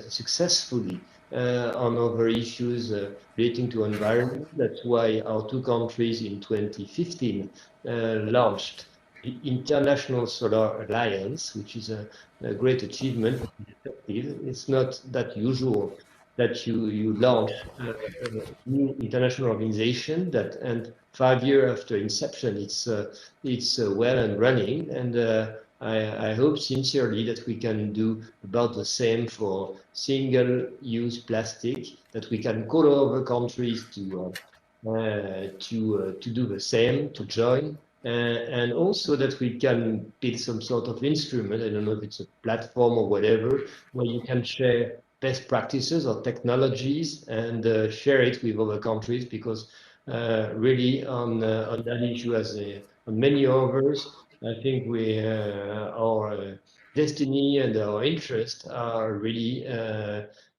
successfully on other issues relating to environment. That's why our two countries in 2015 launched the International Solar Alliance, which is a great achievement. It's not that usual that you launch a new international organization that, and 5 years after inception, it's well and running. And I hope sincerely that we can do about the same for single-use plastic, that we can call over countries to do the same, to join, and also that we can build some sort of instrument. I don't know if it's a platform or whatever, where you can share best practices or technologies and share it with other countries, because really on that issue as on many others, I think our destiny and our interests are really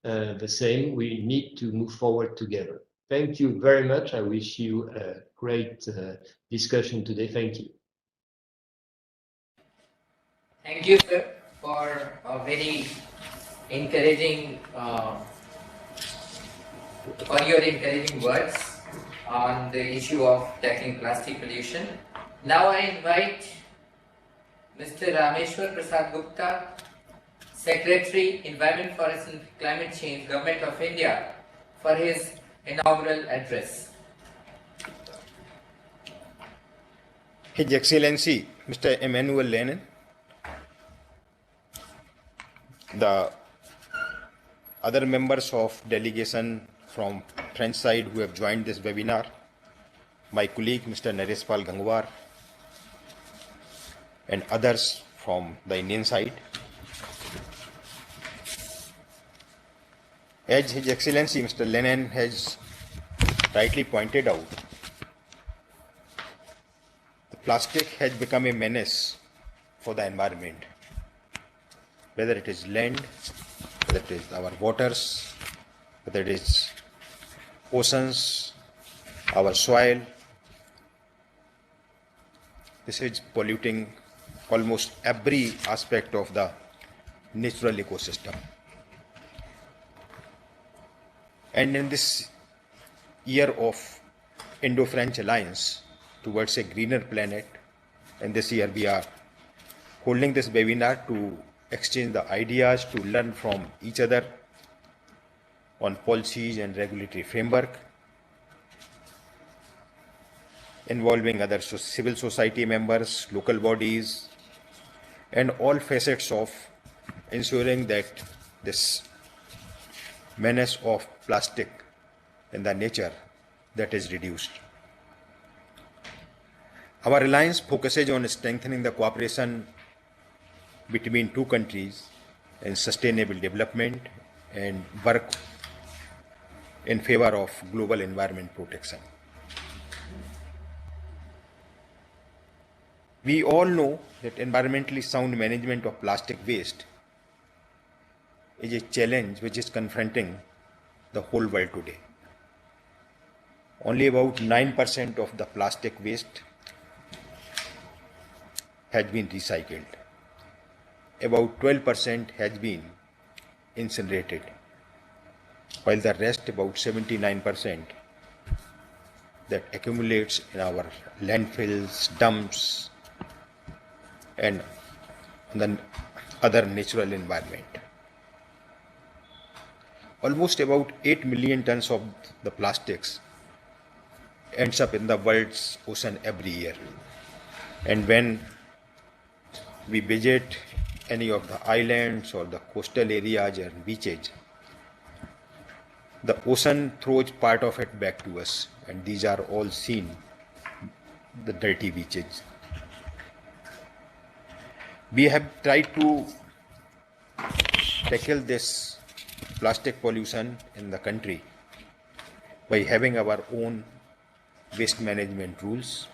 the same. We need to move forward together. Thank you very much. I wish you a great discussion today. Thank you. Thank you, sir, for a very encouraging, for your encouraging words on the issue of tackling plastic pollution. Now I invite Mr. Rameshwar Prasad Gupta, Secretary, Environment, Forest and Climate Change, Government of India, for his inaugural address. His Excellency Mr. Emmanuel Lenin, the other members of delegation from French side who have joined this webinar, my colleague Mr. Narespal Gangwar, and others from the Indian side. As His Excellency Mr. Lenin has rightly pointed out, the plastic has become a menace for the environment, whether it is land, whether it is our waters, whether it is oceans, our soil. This is polluting almost every aspect of the natural ecosystem. And in this year of Indo-French alliance towards a greener planet, and this year we are holding this webinar to exchange the ideas, to learn from each other on policies and regulatory framework involving other civil society members, local bodies, and all facets of ensuring that this menace of plastic in the nature that is reduced. Our alliance focuses on strengthening the cooperation between two countries in sustainable development and work in favor of global environment protection. We all know that environmentally sound management of plastic waste is a challenge which is confronting the whole world today. Only about 9% of the plastic waste has been recycled. About 12% has been incinerated, while the rest, about 79%, that accumulates in our landfills, dumps, and the other natural environment. Almost about 8 million tons of the plastics ends up in the world's ocean every year. And when we visit any of the islands or the coastal areas or beaches, the ocean throws part of it back to us, and these are all seen, the dirty beaches. We have tried to tackle this plastic pollution in the country by having our own waste management rules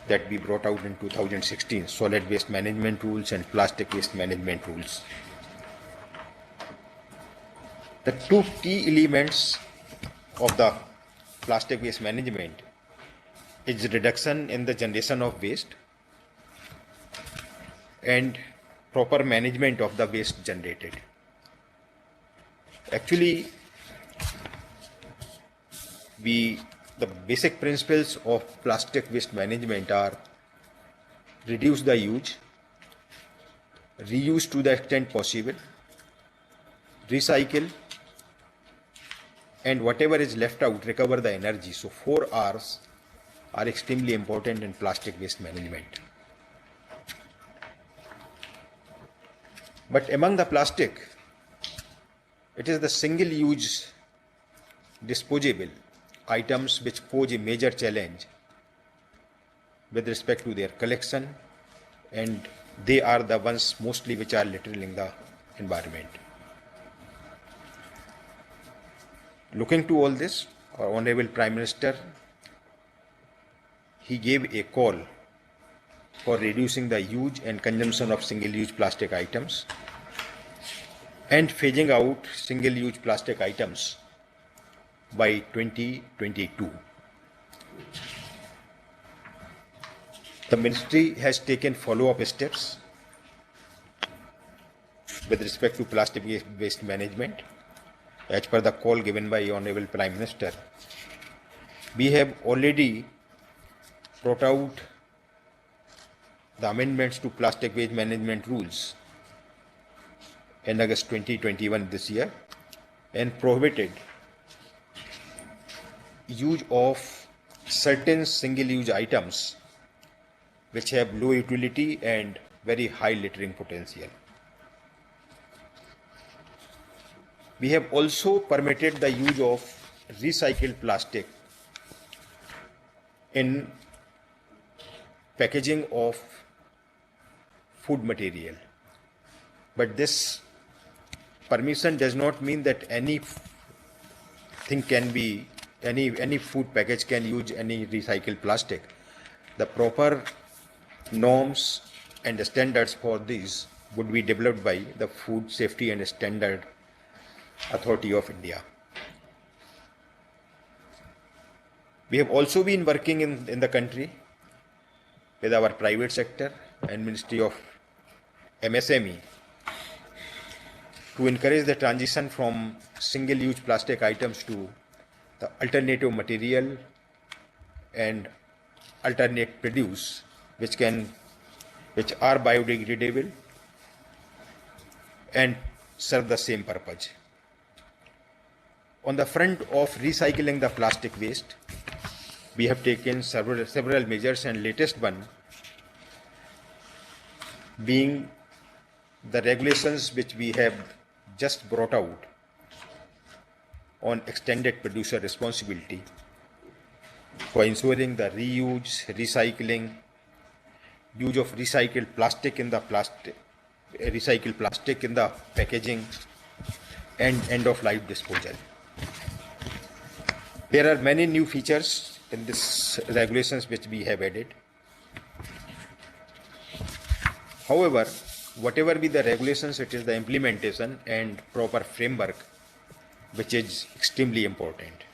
that we brought out in 2016, solid waste management rules and plastic waste management rules. The two key elements of the plastic waste management is reduction in the generation of waste and proper management of the waste generated. Actually, the basic principles of plastic waste management are reduce the use, reuse to the extent possible, recycle, and whatever is left out, recover the energy. So 4 R's are extremely important in plastic waste management. But among the plastic, it is the single-use disposable items which pose a major challenge with respect to their collection, and they are the ones mostly which are littering the environment. Looking to all this, our Honorable Prime Minister, he gave a call for reducing the use and consumption of single-use plastic items and phasing out single-use plastic items by 2022. The ministry has taken follow-up steps with respect to plastic waste management. As per the call given by Honorable Prime Minister, we have already brought out the amendments to plastic waste management rules in August 2021 this year, and prohibited use of certain single-use items which have low utility and very high littering potential. We have also permitted the use of recycled plastic in packaging of food material. But this permission does not mean that any food package can use any recycled plastic. The proper norms and standards for these would be developed by the Food Safety and Standard Authority of India. We have also been working in the country with our private sector and Ministry of MSME to encourage the transition from single-use plastic items to the alternative material and alternate produce which are biodegradable and serve the same purpose. On the front of recycling the plastic waste, we have taken several measures, and latest one being the regulations which we have just brought out on extended producer responsibility for ensuring the reuse, recycling, use of recycled plastic in the packaging, and end-of-life disposal. There are many new features in these regulations which we have added. However, whatever be the regulations, it is the implementation and proper framework which is extremely important.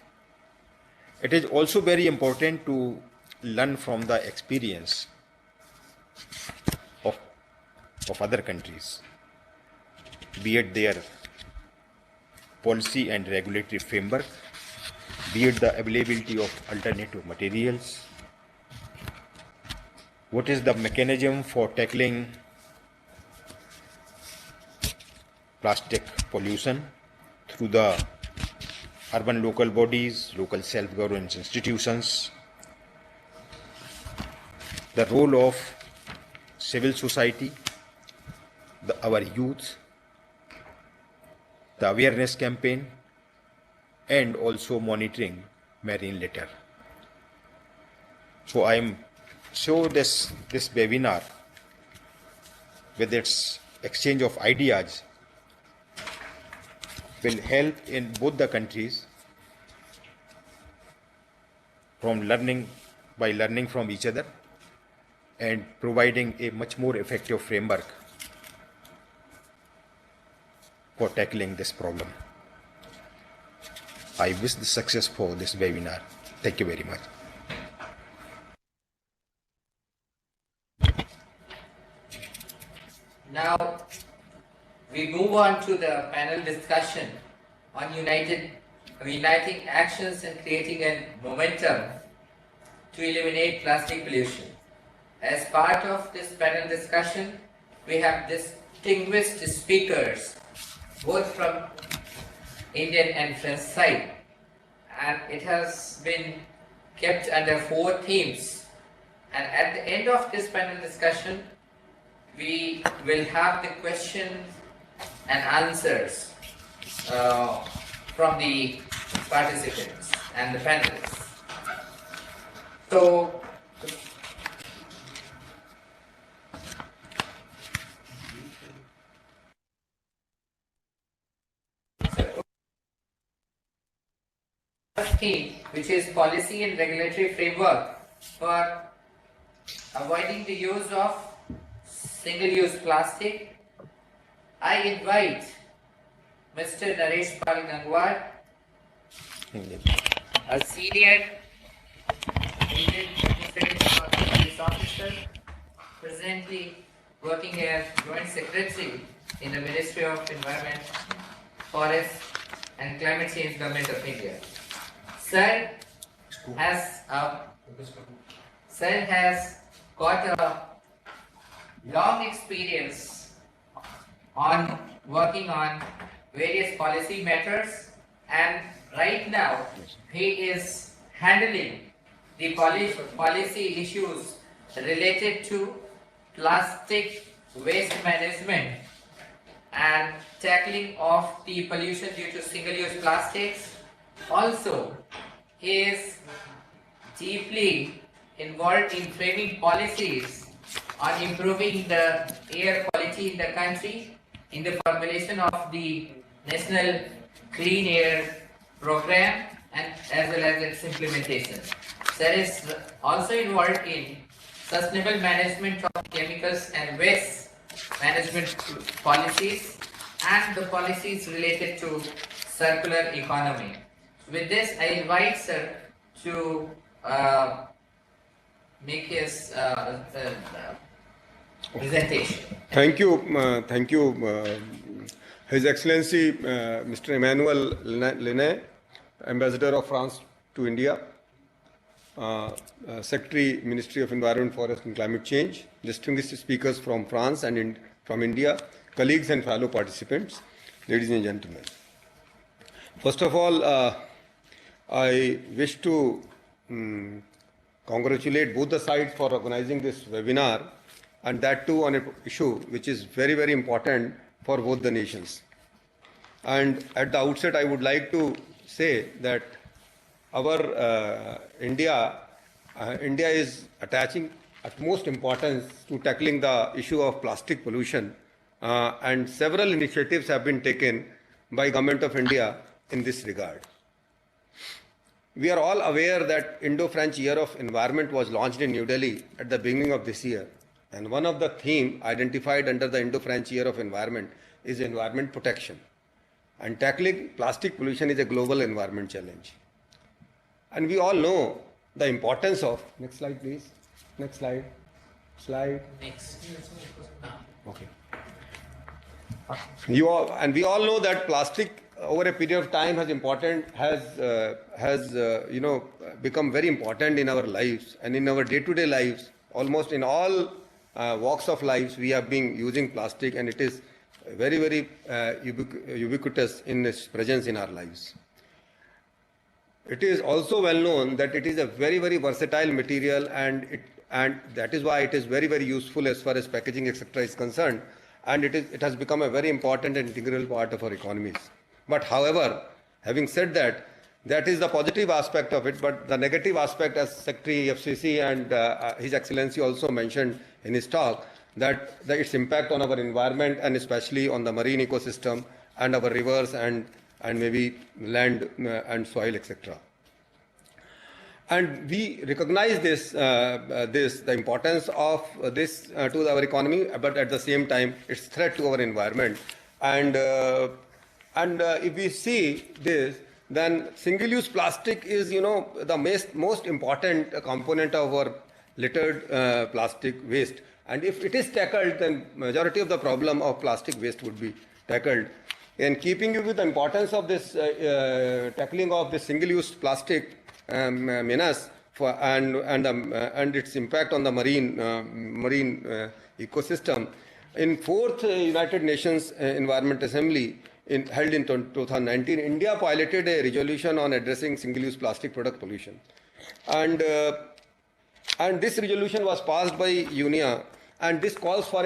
It is also very important to learn from the experience of other countries, be it their policy and regulatory framework, be it the availability of alternative materials, what is the mechanism for tackling plastic pollution through the urban local bodies, local self-governance institutions, the role of civil society, our youth, the awareness campaign, and also monitoring marine litter. So I am sure this webinar, with its exchange of ideas, will help in both the countries by learning from each other and providing a much more effective framework for tackling this problem. I wish the success for this webinar. Thank you very much. Now Now, we move on to the panel discussion on uniting actions and creating a momentum to eliminate plastic pollution. As part of this panel discussion, we have distinguished speakers, both from Indian and French side, and it has been kept under 4 themes. And at the end of this panel discussion, we will have the questions and answers from the participants and the panelists. So, first theme, which is policy and regulatory framework for avoiding the use of single-use plastic, I invite Mr. Naresh Pal Gangwar, a senior Indian police officer, presently working as Joint Secretary in the Ministry of Environment, Forest and Climate Change, Government of India. Sir has got a long experience on working on various policy matters, and right now he is handling the policy issues related to plastic waste management and tackling of the pollution due to single-use plastics. Also, he is deeply involved in framing policies on improving the air quality in the country, in the formulation of the National Clean Air Program, and as well as its implementation. Sir is also involved in sustainable management of chemicals and waste management policies and the policies related to circular economy. With this, I invite Sir to make his presentation. Thank you, His Excellency Mr. Emmanuel Linné, Ambassador of France to India, Secretary, Ministry of Environment, Forest and Climate Change, distinguished speakers from France and from India, colleagues and fellow participants, ladies and gentlemen. First of all, I wish to congratulate both the sides for organizing this webinar, and that too on an issue which is very, very important for both the nations. And at the outset, I would like to say that our India is attaching utmost importance to tackling the issue of plastic pollution, and several initiatives have been taken by Government of India in this regard. We are all aware that Indo-French Year of Environment was launched in New Delhi at the beginning of this year, and one of the themes identified under the Indo-French Year of Environment is environment protection. And tackling plastic pollution is a global environment challenge. And we all know the importance of, next slide please, next slide, Next. okay. We all know that plastic over a period of time has become very important in our lives and in our day-to-day lives. Almost in all walks of lives, we have been using plastic, and it is very, very ubiquitous in its presence in our lives. It is also well known that it is a very, very versatile material, and that is why it is very, very useful as far as packaging, etc. is concerned, and it has become a very important and integral part of our economies. But however, having said that, that is the positive aspect of it, but the negative aspect, as Secretary FCC and His Excellency also mentioned in his talk, that its impact on our environment and especially on the marine ecosystem and our rivers and maybe land and soil, etc. And we recognize the importance of this to our economy, but at the same time, it's threat to our environment. And if we see this, then single-use plastic is, the most important component of our littered plastic waste. And if it is tackled, then majority of the problem of plastic waste would be tackled. And keeping you with the importance of this tackling of the single-use plastic menace and its impact on the marine ecosystem, in fourth United Nations Environment Assembly held in 2019, India piloted a resolution on addressing single-use plastic product pollution, and this resolution was passed by UNIA, and this calls for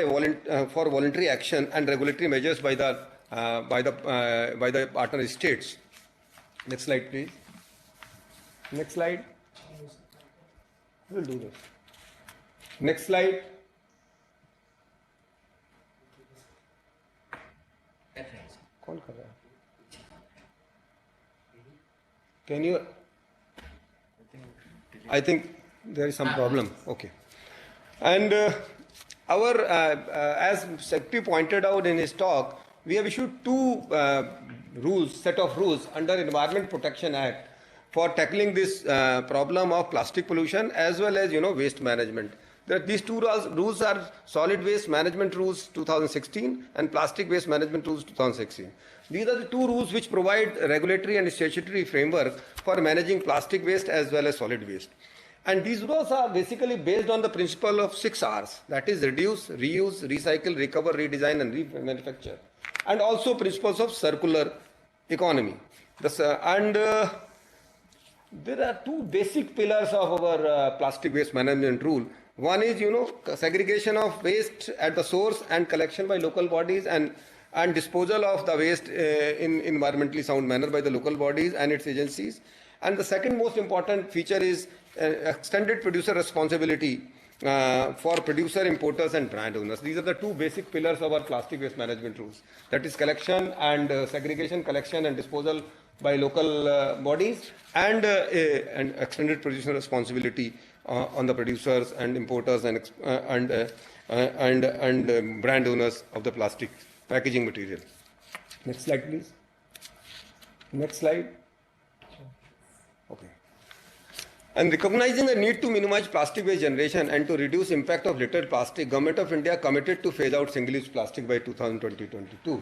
for voluntary action and regulatory measures by the partner states. Next slide, please. Next slide. We'll do this. Next slide. कौन कर रहा है? Can you? I think there is some problem. Okay. And as Secretary pointed out in his talk, we have issued two set of rules under Environment Protection Act for tackling this problem of plastic pollution as well as waste management. These two rules are Solid Waste Management Rules 2016 and Plastic Waste Management Rules 2016. These are the two rules which provide regulatory and statutory framework for managing plastic waste as well as solid waste. And these rules are basically based on the principle of 6 R's, that is reduce, reuse, recycle, recover, redesign and remanufacture, and also principles of circular economy. There are two basic pillars of our plastic waste management rule. One is, segregation of waste at the source and collection by local bodies and disposal of the waste in environmentally sound manner by the local bodies and its agencies. And the second most important feature is extended producer responsibility for producer, importers and brand owners. These are the two basic pillars of our plastic waste management rules. That is collection and segregation, collection and disposal by local bodies, and extended producer responsibility on the producers and importers and brand owners of the plastic packaging material. Next slide, please. Next slide. Okay. And recognizing the need to minimize plastic waste generation and to reduce impact of littered plastic, Government of India committed to phase out single-use plastic by 2020-22.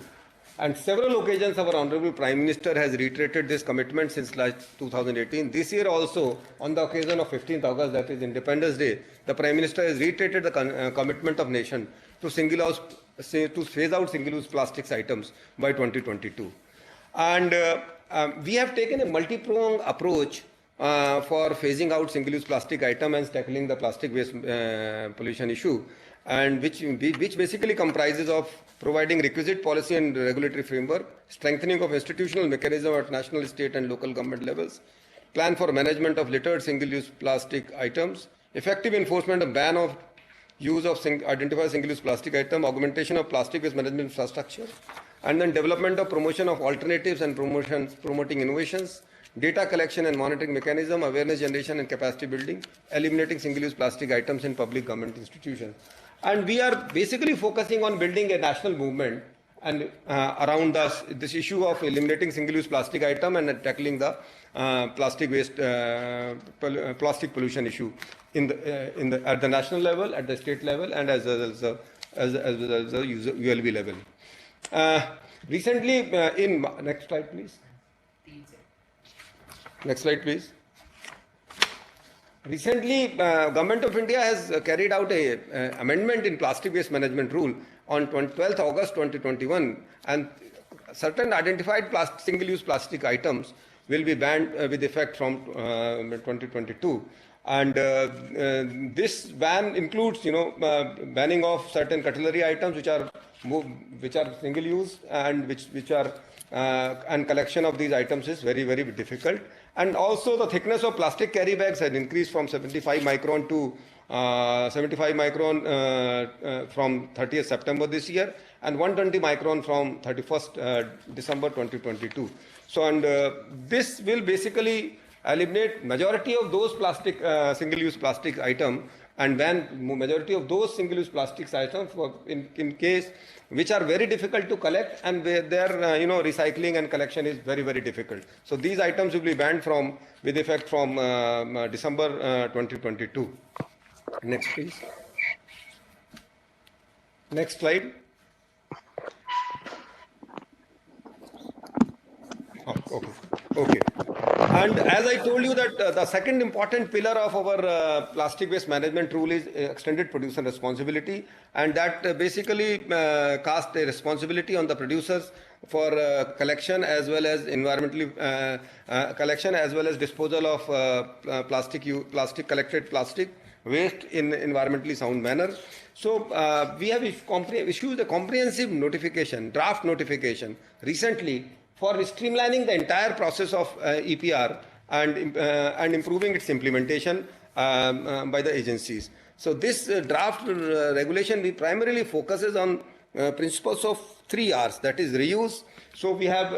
And several occasions our Honorable Prime Minister has reiterated this commitment since last 2018. This year also, on the occasion of 15th August, that is Independence Day, the Prime Minister has reiterated the commitment of nation to phase out single-use plastics items by 2022. And we have taken a multi-pronged approach for phasing out single-use plastic item and tackling the plastic waste pollution issue, and which basically comprises of providing requisite policy and regulatory framework, strengthening of institutional mechanism at national, state and local government levels, plan for management of littered single-use plastic items, effective enforcement of ban of use of identified single-use plastic item, augmentation of plastic waste management infrastructure, and then development of promotion of alternatives and promoting innovations, data collection and monitoring mechanism, awareness generation and capacity building, eliminating single-use plastic items in public government institutions. And we are basically focusing on building a national movement and around this issue of eliminating single-use plastic item and tackling the plastic waste, plastic pollution issue at the national level, at the state level, and as well as the ULB level. Recently, next slide, please. Next slide, please. Recently, Government of India has carried out an amendment in plastic waste management rule on 12th August 2021, and certain identified single-use plastic items will be banned with effect from 2022. And this ban includes, banning of certain cutlery items which are single-use and which are and collection of these items is very, very difficult. And also the thickness of plastic carry bags has increased from 75 micron to 75 micron from 30th September this year, and 120 micron from 31st December 2022. So, and this will basically eliminate majority of those plastic single-use plastic item and ban majority of those single-use plastics items in case which are very difficult to collect and where their recycling and collection is very, very difficult. So these items will be banned with effect from December 2022. Next, please. Next slide. Oh, okay. Okay. And as I told you that the second important pillar of our plastic waste management rule is extended producer responsibility, and that basically casts a responsibility on the producers for collection as well as environmentally collection as well as disposal of collected plastic waste in environmentally sound manner. So we have issued a comprehensive notification, draft notification recently for streamlining the entire process of EPR and improving its implementation by the agencies. So this draft regulation primarily focuses on principles of 3 R's, that is reuse. So we are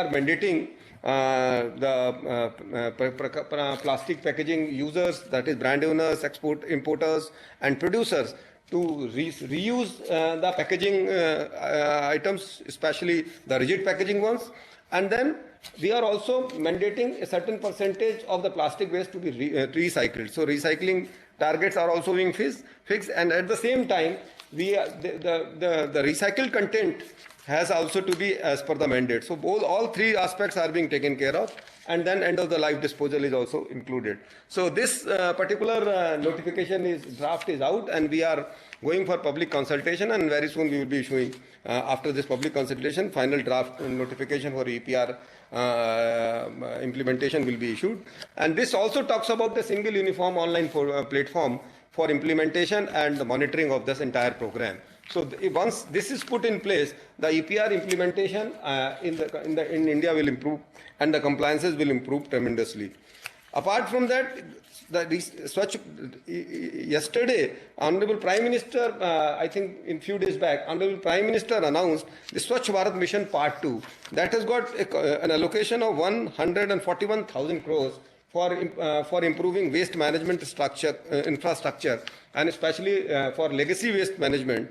mandating the plastic packaging users, that is brand owners, importers and producers, to reuse the packaging items, especially the rigid packaging ones. And then we are also mandating a certain percentage of the plastic waste to be recycled. So recycling targets are also being fixed, and at the same time, the recycled content has also to be as per the mandate. So all 3 aspects are being taken care of, and then end of the life disposal is also included. So this particular notification draft is out, and we are going for public consultation, and very soon we will be issuing after this public consultation final draft notification for EPR implementation will be issued. And this also talks about the single uniform online platform for implementation and the monitoring of this entire program. So once this is put in place, the EPR implementation in India will improve, and the compliances will improve tremendously. Apart from that, yesterday, Honorable Prime Minister, I think in few days back, Honorable Prime Minister announced the Swachh Bharat Mission Part 2. That has got an allocation of 141,000 crores for improving waste management infrastructure, and especially for legacy waste management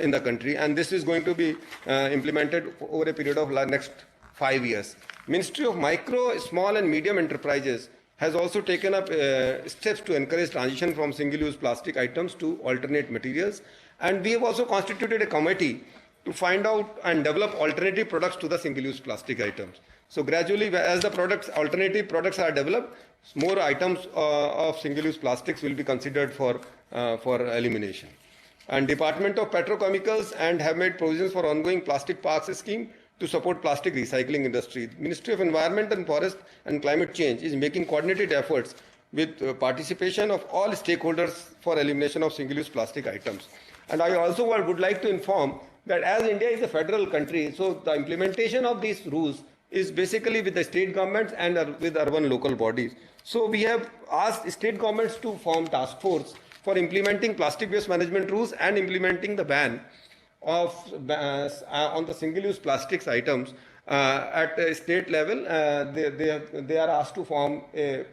in the country. And this is going to be implemented over a period of next 5 years. Ministry of Micro, Small and Medium Enterprises has also taken up steps to encourage transition from single-use plastic items to alternate materials. And we have also constituted a committee to find out and develop alternative products to the single-use plastic items. So gradually, as the alternative products are developed, more items of single-use plastics will be considered for elimination. And Department of Petrochemicals and have made provisions for ongoing plastic parks scheme to support plastic recycling industry. Ministry of Environment and Forest and Climate Change is making coordinated efforts with participation of all stakeholders for elimination of single-use plastic items. And I also would like to inform that as India is a federal country, so the implementation of these rules is basically with the state governments and with urban local bodies. So we have asked state governments to form task force for implementing plastic waste management rules and implementing the ban on the single-use plastics items at a state level. They are asked to form a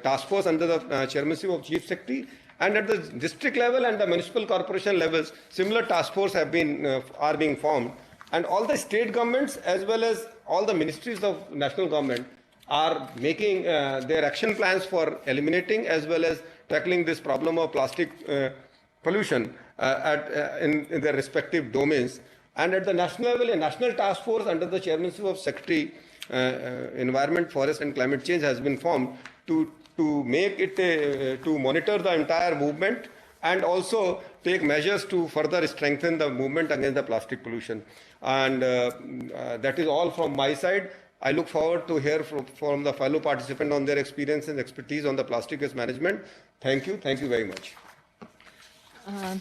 task force under the chairmanship of Chief Secretary, and at the district level and the municipal corporation levels, similar task force are being formed, and all the state governments as well as all the ministries of national government are making their action plans for eliminating as well as tackling this problem of plastic pollution in their respective domains. And at the national level, a national task force under the chairmanship of Secretary Environment, Forest and Climate Change has been formed to make it to monitor the entire movement and also take measures to further strengthen the movement against the plastic pollution. And that is all from my side. I look forward to hear from the fellow participant on their experience and expertise on the plastic waste management. Thank you. Thank you very much.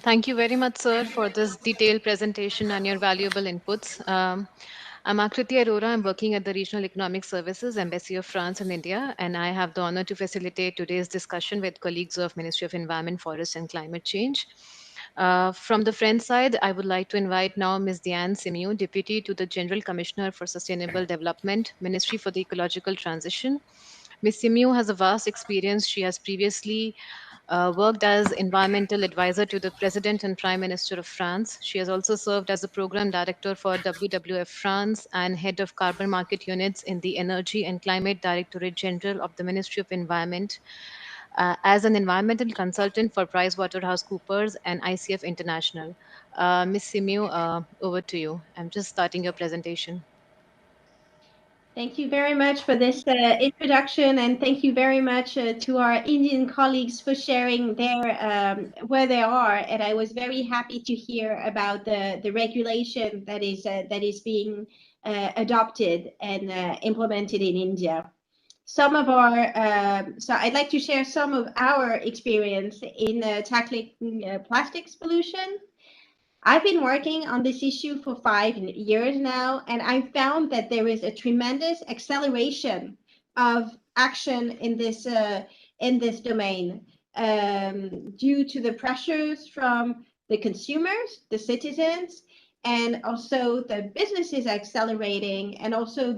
Thank you very much, sir, for this detailed presentation and your valuable inputs. I'm Akriti Arora. I'm working at the Regional Economic Services, Embassy of France in India, and I have the honor to facilitate today's discussion with colleagues of Ministry of Environment, Forest and Climate Change. From the French side, I would like to invite now Ms. Diane Simiou, Deputy to the General Commissioner for Sustainable Development, Ministry for the Ecological Transition. Ms. Simiou has a vast experience. She has previously worked as environmental advisor to the President and Prime Minister of France. She has also served as a program director for WWF France and head of carbon market units in the Energy and Climate Directorate General of the Ministry of Environment. as an environmental consultant for PricewaterhouseCoopers and ICF International. Ms. Simiu, over to you. I'm just starting your presentation. Thank you very much for this introduction, and thank you very much to our Indian colleagues for sharing their where they are. And I was very happy to hear about the regulation that is being adopted and implemented in India. Some of our so I'd like to share some of our experience in tackling plastics pollution. I've been working on this issue for 5 years now, and I found that there is a tremendous acceleration of action in this domain due to the pressures from the consumers, the citizens, and also the businesses accelerating, and also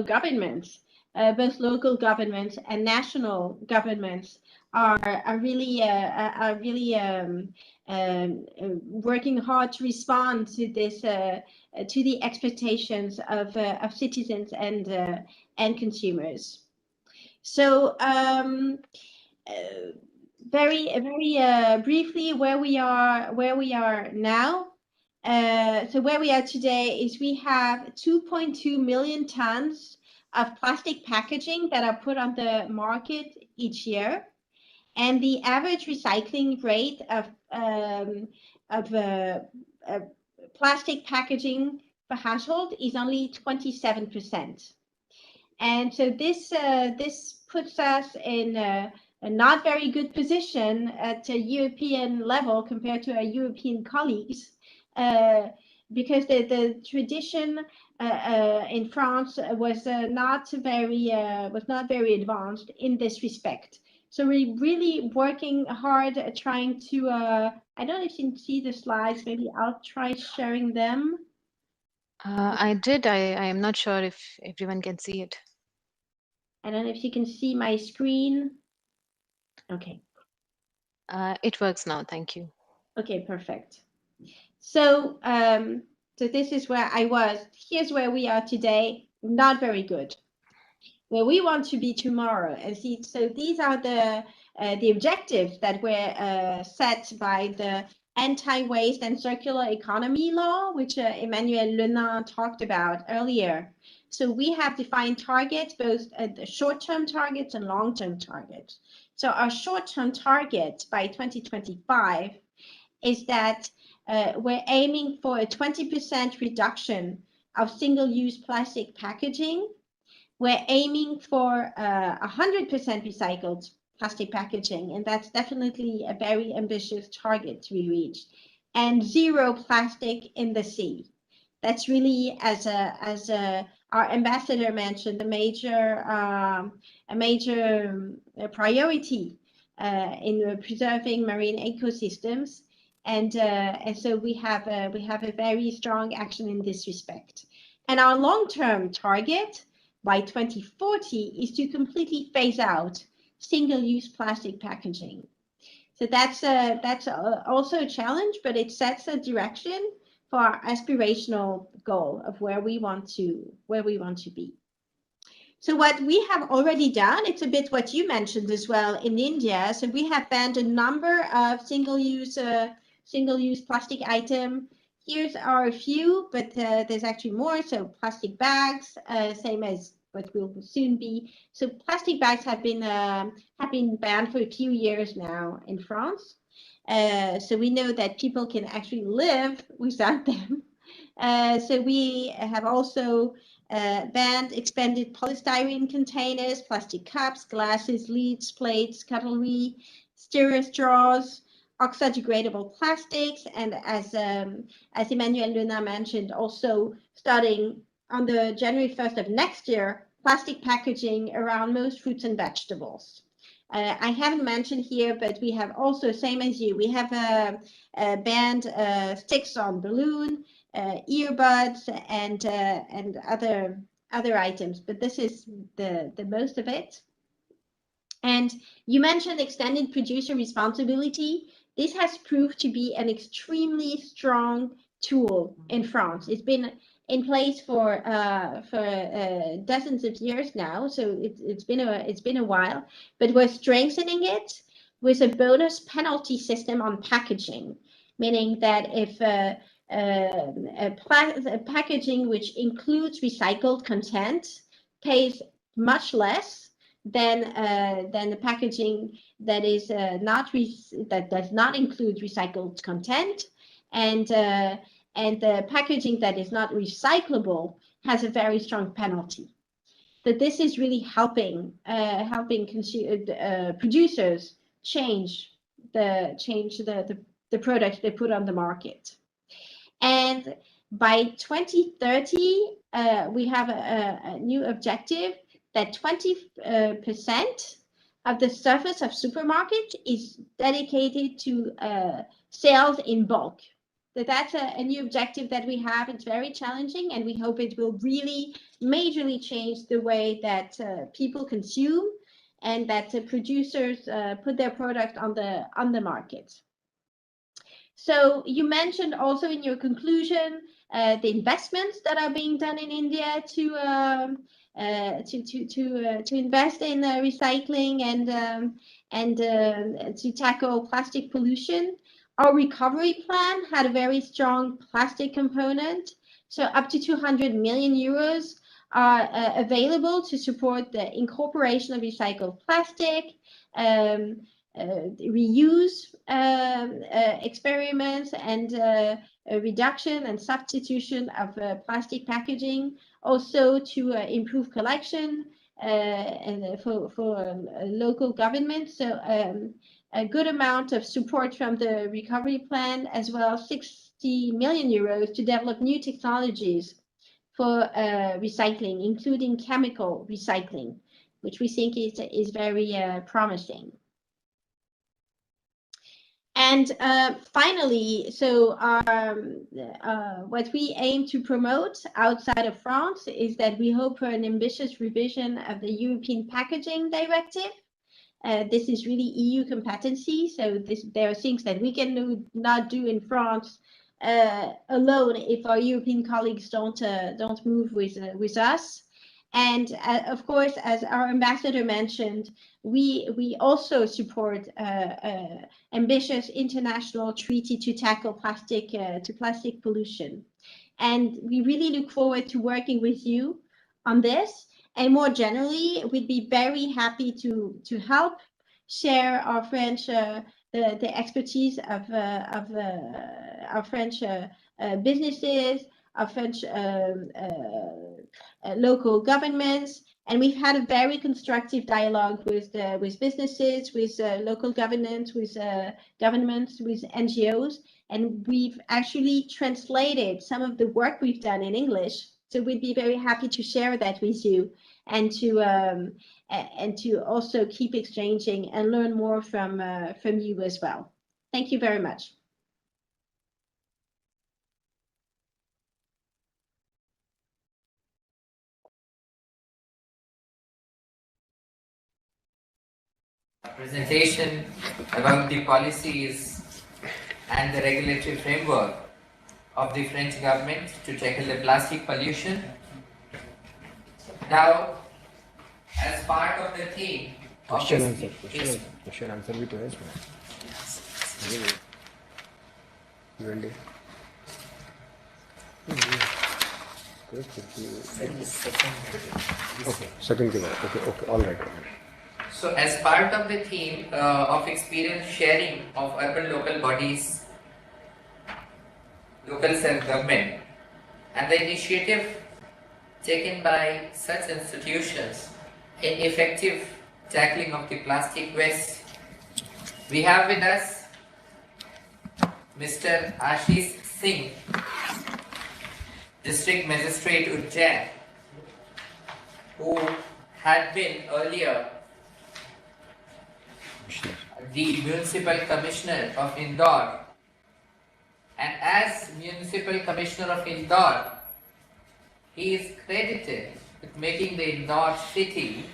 governments, both local governments and national governments are really working hard to respond to this to the expectations of citizens and consumers. So very briefly, where we are now. So where we are today is we have 2.2 million tons of plastic packaging that are put on the market each year, and the average recycling rate of plastic packaging per household is only 27%. And so this puts us in a not very good position at a European level compared to our European colleagues, because the tradition in France was not very advanced in this respect. So we're really working hard at trying to. I don't know if you can see the slides. Maybe I'll try sharing them. I did. I am not sure if everyone can see it. I don't know if you can see my screen. Okay. It works now. Thank you. Okay, perfect. So, so this is where I was. Here's where we are today. Not very good. Where we want to be tomorrow. And see, so these are the objectives that were set by the Anti-Waste and Circular Economy Law, which Emmanuel Lenin talked about earlier. So we have defined targets, both the short-term targets and long-term targets. So our short-term target by 2025 is that we're aiming for a 20% reduction of single-use plastic packaging. We're aiming for 100% recycled plastic packaging, and that's definitely a very ambitious target to be reached. And zero plastic in the sea. That's really, as our ambassador mentioned, a major priority in preserving marine ecosystems. And so we have a very strong action in this respect. And our long-term target by 2040 is to completely phase out single-use plastic packaging. So that's also a challenge, but it sets a direction for our aspirational goal of where we want to be. So what we have already done, it's a bit what you mentioned as well in India. So we have banned a number of single-use plastic items. Here's are a few, but there's actually more. So plastic bags, same as what will soon be. So plastic bags have been banned for a few years now in France. So we know that people can actually live without them. So we have also banned expanded polystyrene containers, plastic cups, glasses, lids, plates, cutlery, stirrer straws, oxo-degradable plastics, and as Emmanuel Lenin mentioned, also starting on the January 1st of next year, plastic packaging around most fruits and vegetables. I haven't mentioned here, but we have also, same as you, we have banned sticks on balloon, earbuds, and other items, but this is the most of it. And you mentioned extended producer responsibility. This has proved to be an extremely strong tool in France. It's been in place for dozens of years now, so it's been a while. But we're strengthening it with a bonus penalty system on packaging, meaning that if a packaging which includes recycled content pays much less than the packaging that is that does not include recycled content, and the packaging that is not recyclable has a very strong penalty. That this is really helping producers change the products they put on the market. And by 2030, we have a new objective that 20% of the surface of supermarket is dedicated to sales in bulk. So that's a new objective that we have. It's very challenging, and we hope it will really majorly change the way that people consume and that producers put their product on the market. So you mentioned also in your conclusion the investments that are being done in India to invest in recycling and to tackle plastic pollution. Our recovery plan had a very strong plastic component, so up to 200 million euros are available to support the incorporation of recycled plastic, reuse experiments, and a reduction and substitution of plastic packaging, also to improve collection and for local government. So a good amount of support from the recovery plan, as well as 60 million euros to develop new technologies for recycling, including chemical recycling, which we think is very promising. And finally, so what we aim to promote outside of France is that we hope for an ambitious revision of the European Packaging Directive. This is really EU competency, so there are things that we can not do in France alone if our European colleagues don't move with us. And of course, as our ambassador mentioned, we also support ambitious international treaty to tackle plastic pollution. And we really look forward to working with you on this. And more generally, we'd be very happy to help share our French the expertise of our French businesses, our French local governments, and we've had a very constructive dialogue with businesses, with local governments, with NGOs, and we've actually translated some of the work we've done in English. So we'd be very happy to share that with you, and to also keep exchanging and learn more from you as well. Thank you very much. Presentation about the policies and the regulatory framework of the French government to tackle the plastic pollution. Now, as part of the theme of Question answer भी तो है इसमें. Okay, second के बाद. Okay, all right. So, as part of the theme of experience sharing of urban local bodies, local self-government, and the initiative taken by such institutions in effective tackling of the plastic waste, we have with us Mr. Ashish Singh, District Magistrate Ujjain, who had been earlier the Municipal Commissioner of Indore, and as Municipal Commissioner of Indore, he is credited with making the Indore city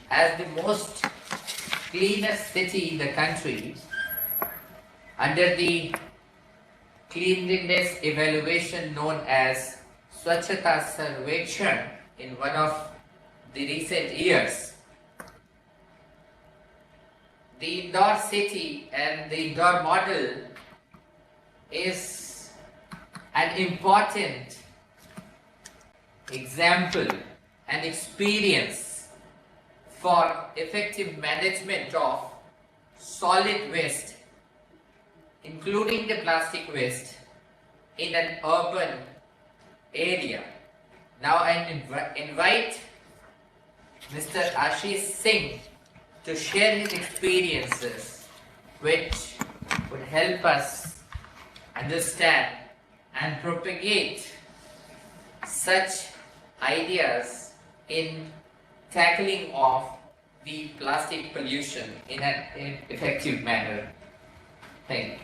as the most cleanest city in the country under the cleanliness evaluation known as Swachhata Sarvekshon in one of the recent years. The Indore city and the Indore model is an important example and experience for effective management of solid waste, including the plastic waste, in an urban area. Now I invite Mr. Ashish Singh to share his experiences, which would help us understand and propagate such ideas in tackling of the plastic pollution in an effective manner. Thank you.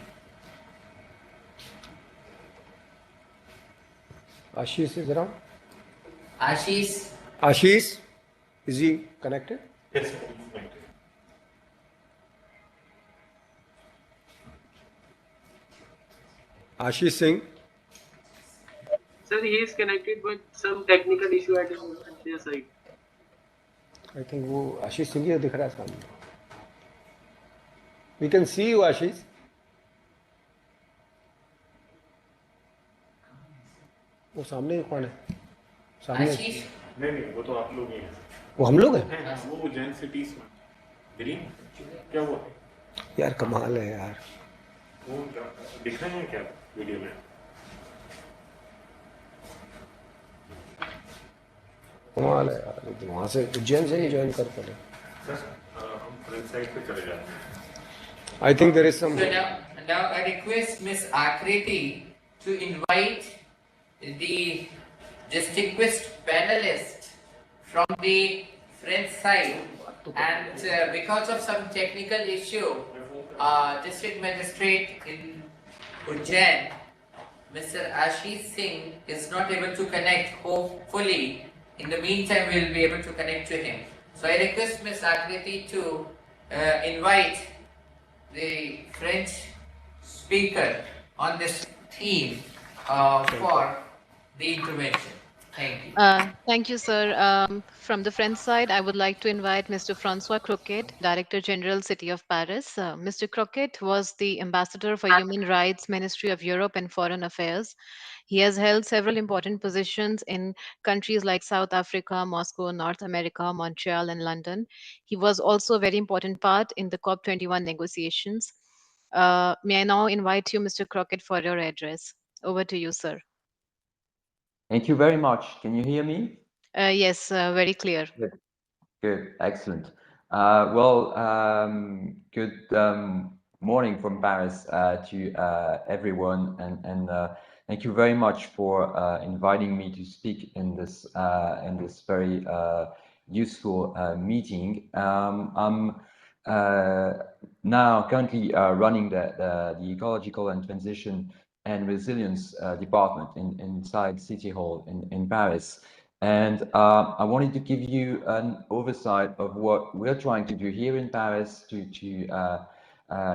Ashish is around? Ashish, Ashish, is he connected? Yes, sir, he's connected. Ashish Singh. Sir, he is connected with some technical issue at their side. I think वो आशीष सिंह ही दिख रहा है सामने. We can see you, Ashish. वो सामने कौन है? सामने. Ashish, नहीं, वो तो आप लोग ही हैं। वो हम लोग हैं. हैं, वो जैन सिटीज में। ग्रीन, क्या हुआ? यार कमाल है यार. वो दिख रहे हैं क्या वीडियो में? कमाल है यार. वहाँ से उज्जैन से ही ज्वाइन कर पड़े. सर, हम फ्रंट साइड पे चले जाते हैं। I think there is some. so now I request Ms. Akriti to invite the distinguished panelist from the French side, and because of some technical issue, District Magistrate in Ujjain, Mr. Ashish Singh, is not able to connect. Hopefully, in the meantime, we will be able to connect to him. So I request Ms. Akriti to invite the French speaker on this theme for the intervention. Thank you. Thank you, sir. From the French side, I would like to invite Mr. Francois Crockett, Director General, City of Paris. Mr. Crockett was the Ambassador for Human Rights, Ministry of Europe and Foreign Affairs. He has held several important positions in countries like South Africa, Moscow, North America, Montreal, and London. He was also a very important part in the COP21 negotiations. May I now invite you, Mr. Crockett, for your address. Over to you, sir. Thank you very much. Can you hear me? Yes, very clear. Good, excellent. Good morning from Paris to everyone, and thank you very much for inviting me to speak in this very useful meeting. I'm now currently running the Ecological and Transition and Resilience Department inside City Hall in Paris. And I wanted to give you an oversight of what we're trying to do here in Paris to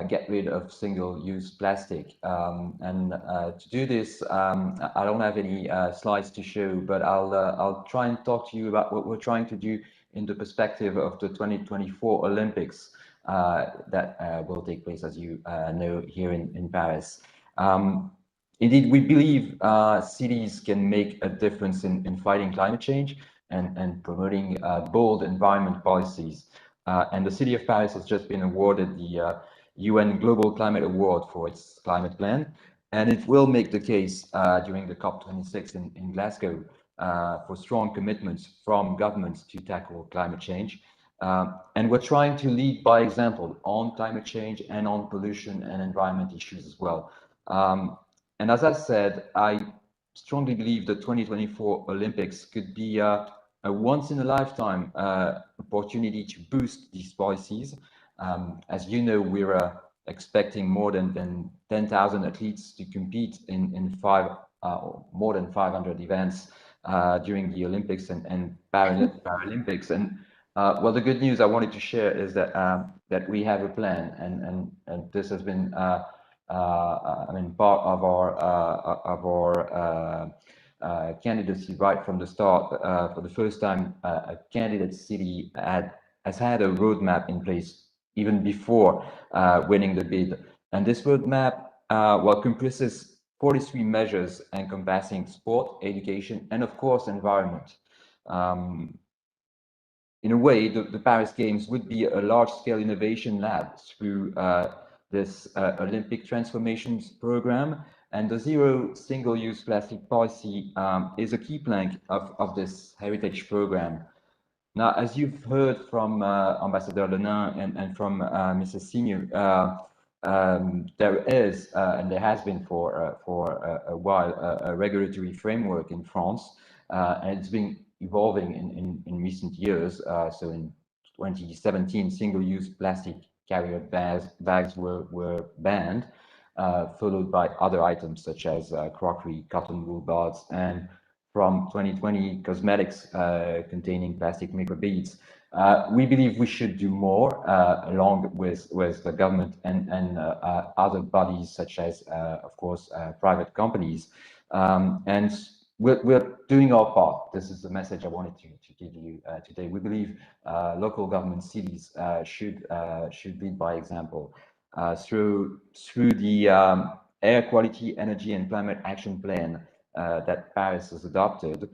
get rid of single-use plastic. To do this, I don't have any slides to show, but I'll try and talk to you about what we're trying to do in the perspective of the 2024 Olympics that will take place, as you know, here in Paris. Indeed, we believe cities can make a difference in fighting climate change and promoting bold environment policies. And the city of Paris has just been awarded the UN Global Climate Award for its climate plan. And it will make the case during the COP26 in Glasgow for strong commitments from governments to tackle climate change. And we're trying to lead by example on climate change and on pollution and environment issues as well. And as I said, I strongly believe the 2024 Olympics could be a once-in-a-lifetime opportunity to boost these policies. As you know, we're expecting more than 10,000 athletes to compete in more than 500 events during the Olympics and Paralympics. And well, the good news I wanted to share is that that we have a plan, and this has been part of our candidacy right from the start. For the first time, a candidate city has had a roadmap in place even before winning the bid. And this roadmap, well, comprises 43 measures encompassing sport, education, and of course, environment. In a way, the Paris Games would be a large-scale innovation lab through this Olympic transformations program, and the zero single-use plastic policy is a key plank of this heritage program. Now, as you've heard from Ambassador Lenain and from Mrs. Singh, there is, and there has been for a while, a regulatory framework in France, and it's been evolving in recent years. So in 2017, single-use plastic carrier bags were banned, followed by other items such as crockery, cotton wool bags, and from 2020, cosmetics containing plastic microbeads. We believe we should do more along with the government and other bodies such as, of course, private companies. And we're doing our part. This is the message I wanted to give you today. We believe local government cities should lead by example through the Air Quality, Energy and Climate Action Plan that Paris has adopted.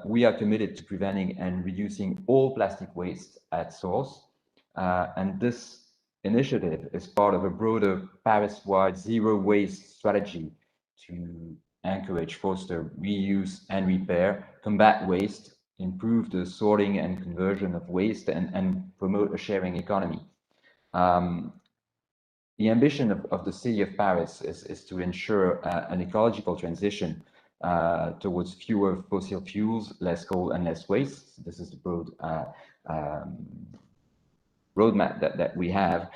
We are committed to preventing and reducing all plastic waste at source. And this initiative is part of a broader Paris-wide zero waste strategy to encourage, foster reuse and repair, combat waste, improve the sorting and conversion of waste, and promote a sharing economy. The ambition of the city of Paris is to ensure an ecological transition towards fewer fossil fuels, less coal and less waste. This is the broad roadmap that we have.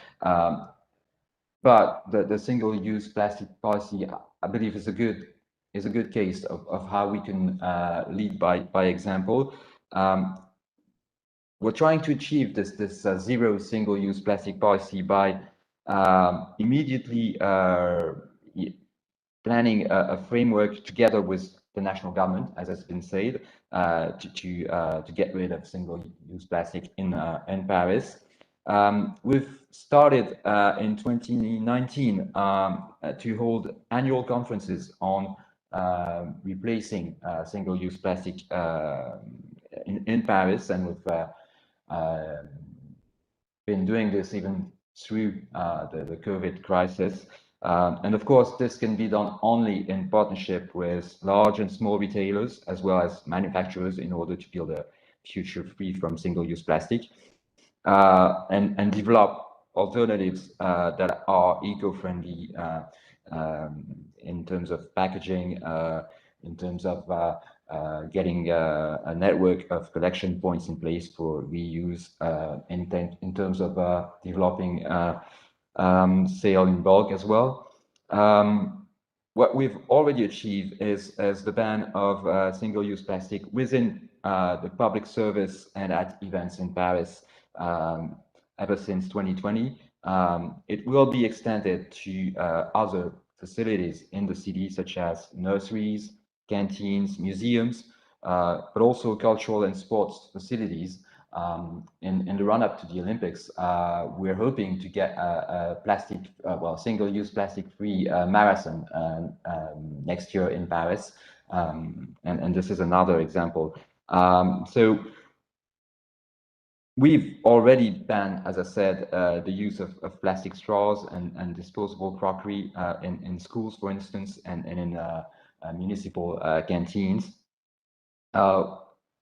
But the single-use plastic policy, I believe, is a good case of how we can lead by example. We're trying to achieve this zero single-use plastic policy by immediately planning a framework together with the national government, as has been said, to get rid of single-use plastic in Paris. We've started in 2019 to hold annual conferences on replacing single-use plastic in Paris, and we've been doing this even through the COVID crisis. And of course, this can be done only in partnership with large and small retailers, as well as manufacturers, in order to build a future free from single-use plastic, and develop alternatives that are eco-friendly in terms of packaging, in terms of getting a network of collection points in place for reuse, in terms of developing sale in bulk as well. What we've already achieved is the ban of single-use plastic within the public service and at events in Paris ever since 2020. It will be extended to other facilities in the city, such as nurseries, canteens, museums, but also cultural and sports facilities. In the run-up to the Olympics, we're hoping to get a plastic, single-use plastic-free marathon next year in Paris, and this is another example. So we've already banned, as I said, the use of plastic straws and disposable crockery in schools, for instance, and in municipal canteens.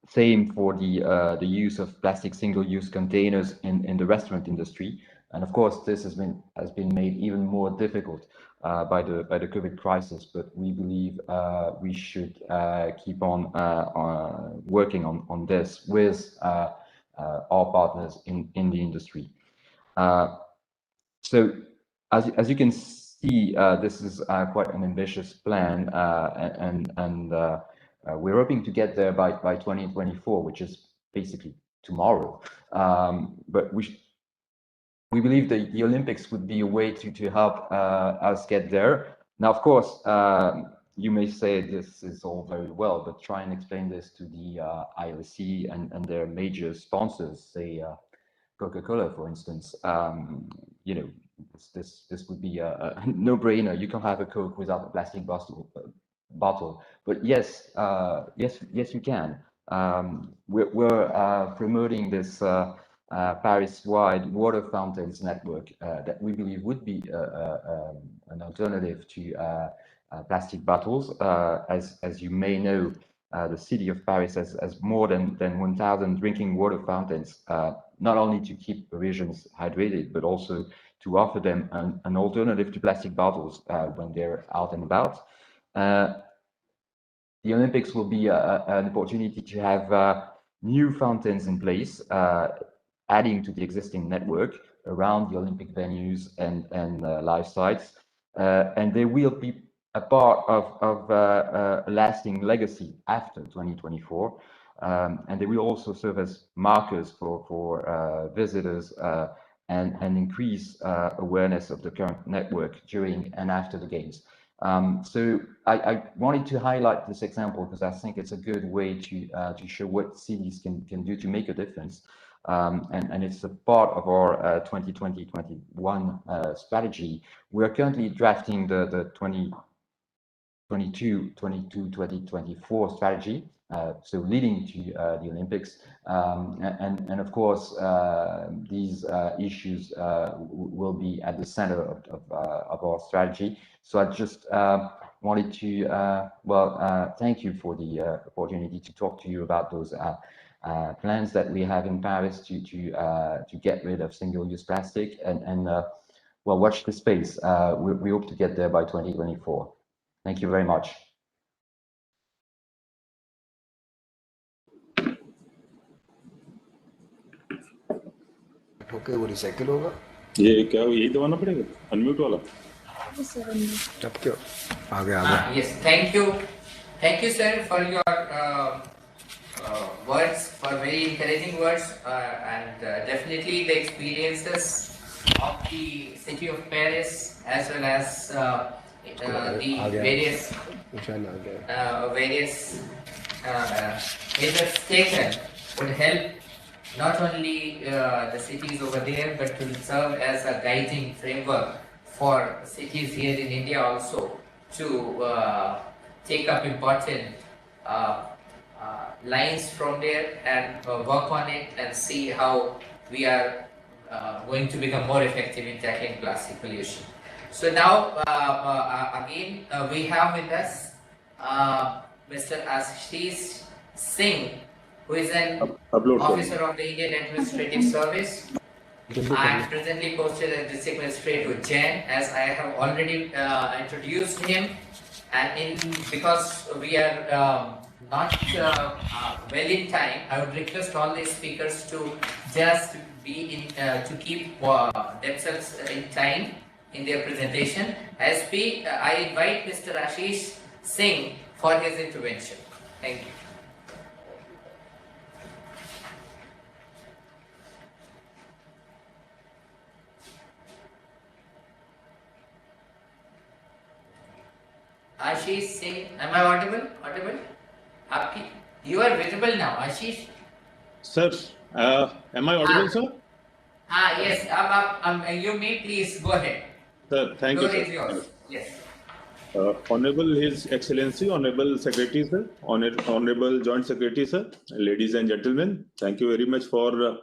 Same for the use of plastic single-use containers in the restaurant industry, and of course this has been made even more difficult by the COVID crisis. But we believe we should keep on working on this with our partners in the industry. So as you can see, this is quite an ambitious plan, and we're hoping to get there by 2024, which is basically tomorrow. But we believe that the Olympics would be a way to help us get there. Now, of course, you may say this is all very well, but try and explain this to the IOC and their major sponsors, say Coca-Cola, for instance. You know, this would be a no-brainer. You can't have a Coke without a plastic bottle. But yes, yes, you can. We're promoting this Paris-wide water fountains network that we believe would be an alternative to plastic bottles. As you may know, the city of Paris has more than 1,000 drinking water fountains, not only to keep Parisians hydrated, but also to offer them an alternative to plastic bottles when they're out and about. The Olympics will be an opportunity to have new fountains in place, adding to the existing network around the Olympic venues and live sites. And they will be a part of a lasting legacy after 2024. And they will also serve as markers for visitors and increase awareness of the current network during and after the Games. So I wanted to highlight this example because I think it's a good way to show what cities can do to make a difference. And it's a part of our 2020-21 strategy. We're currently drafting the 2022-2024 strategy, so leading to the Olympics. And of course, these issues will be at the center of our strategy. So I just wanted to, thank you for the opportunity to talk to you about those plans that we have in Paris to get rid of single-use plastic and watch the space. We hope to get there by 2024. Thank you very much. Okay वो recycle होगा ये क्या यही दबाना पड़ेगा unmute वाला अब क्यों आ गया yes, thank you sir for your words, for very encouraging words, and definitely the experiences of the city of Paris as well as the various measures taken would help not only the cities over there, but to serve as a guiding framework for cities here in India also to take up important lines from there and work on it and see how we are going to become more effective in tackling plastic pollution. So now again we have with us Mr. Ashish Singh, who is an officer of the Indian Administrative Service. I am presently posted as District Magistrate with Jan, as I have already introduced him, and because we are not well in time, I would request all the speakers to just be in to keep themselves in time in their presentation. I invite Mr. Ashish Singh for his intervention. Thank you. Ashish Singh, am I audible? You are visible now, Ashish. Sir, am I audible, sir? Yes. You may please go ahead. Sir, thank you, sir. Yours. Yes. Honorable His Excellency, Honorable Secretary, sir, Honorable Joint Secretary, sir, ladies and gentlemen, thank you very much for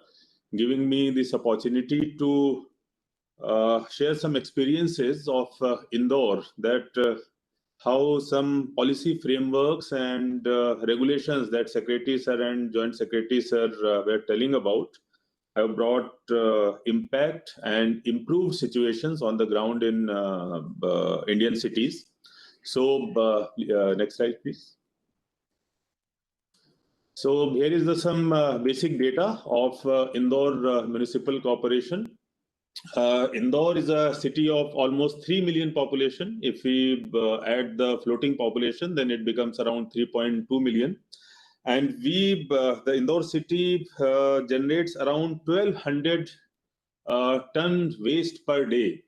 giving me this opportunity to share some experiences of Indore, that how some policy frameworks and regulations that Secretary Sir and Joint Secretary Sir were telling about have brought impact and improved situations on the ground in Indian cities. So next slide, please. So here is some basic data of Indore Municipal Corporation. Indore is a city of almost 3 million population. If we add the floating population, then it becomes around 3.2 million. And the Indore city generates around 1,200 ton waste per day.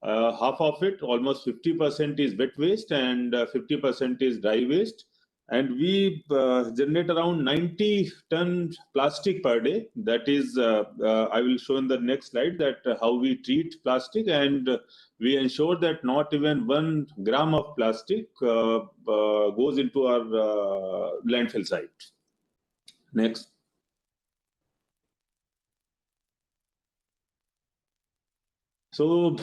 Half of it, almost 50% is wet waste and 50% is dry waste. And we generate around 90 tons plastic per day. That is, I will show in the next slide that how we treat plastic, and we ensure that not even 1 gram of plastic goes into our landfill site. Next. So,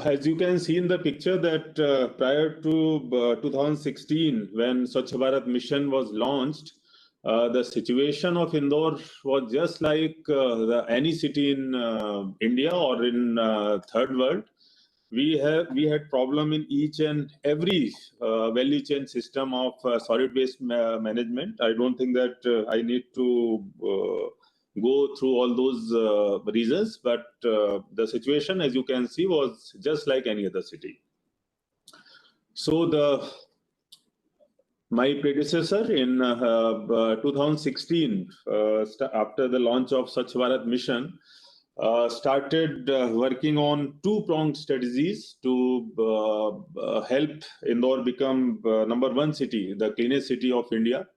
as you can see in the picture that prior to 2016, when Swachh Bharat mission was launched, the situation of Indore was just like any city in India or in third world. We had problem in each and every value chain system of solid waste management. I don't think that I need to go through all those reasons, but the situation, as you can see, was just like any other city. So my predecessor in 2016, after the launch of Swachh Bharat mission, started working on two-pronged strategies to help Indore become #1 city, the cleanest city of India.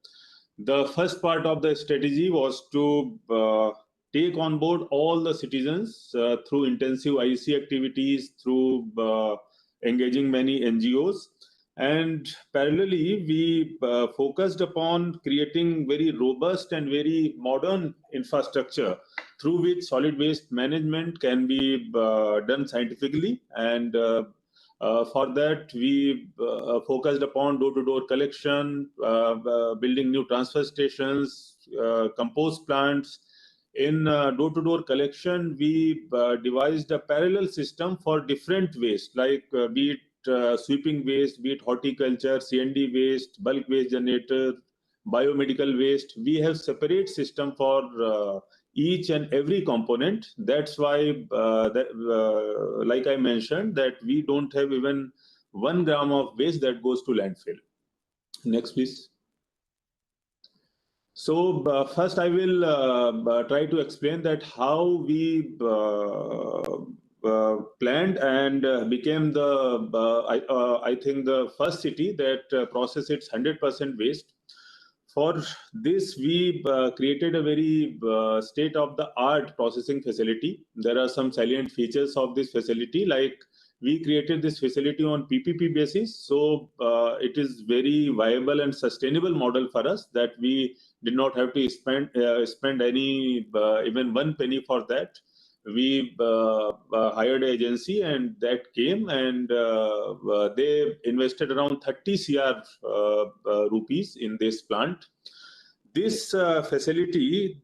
The first part of the strategy was to take on board all the citizens through intensive IEC activities, through engaging many NGOs. And parallelly, we focused upon creating very robust and very modern infrastructure through which solid waste management can be done scientifically. And for that, we focused upon door-to-door collection, building new transfer stations, compost plants. In door-to-door collection, we devised a parallel system for different waste, like be it sweeping waste, be it horticulture, C&D waste, bulk waste generator, biomedical waste. We have separate system for each and every component. That's why, like I mentioned, that we don't have even 1 gram of waste that goes to landfill. Next, please. So first, I will try to explain that how we planned and became the I think the first city that processed its 100% waste. For this, we created a very state-of-the-art processing facility. There are some salient features of this facility, like we created this facility on PPP basis. So it is very viable and sustainable model for us, that we did not have to spend any even 1 penny for that. We hired an agency, and that came, and they invested around 30 CR rupees in this plant. This facility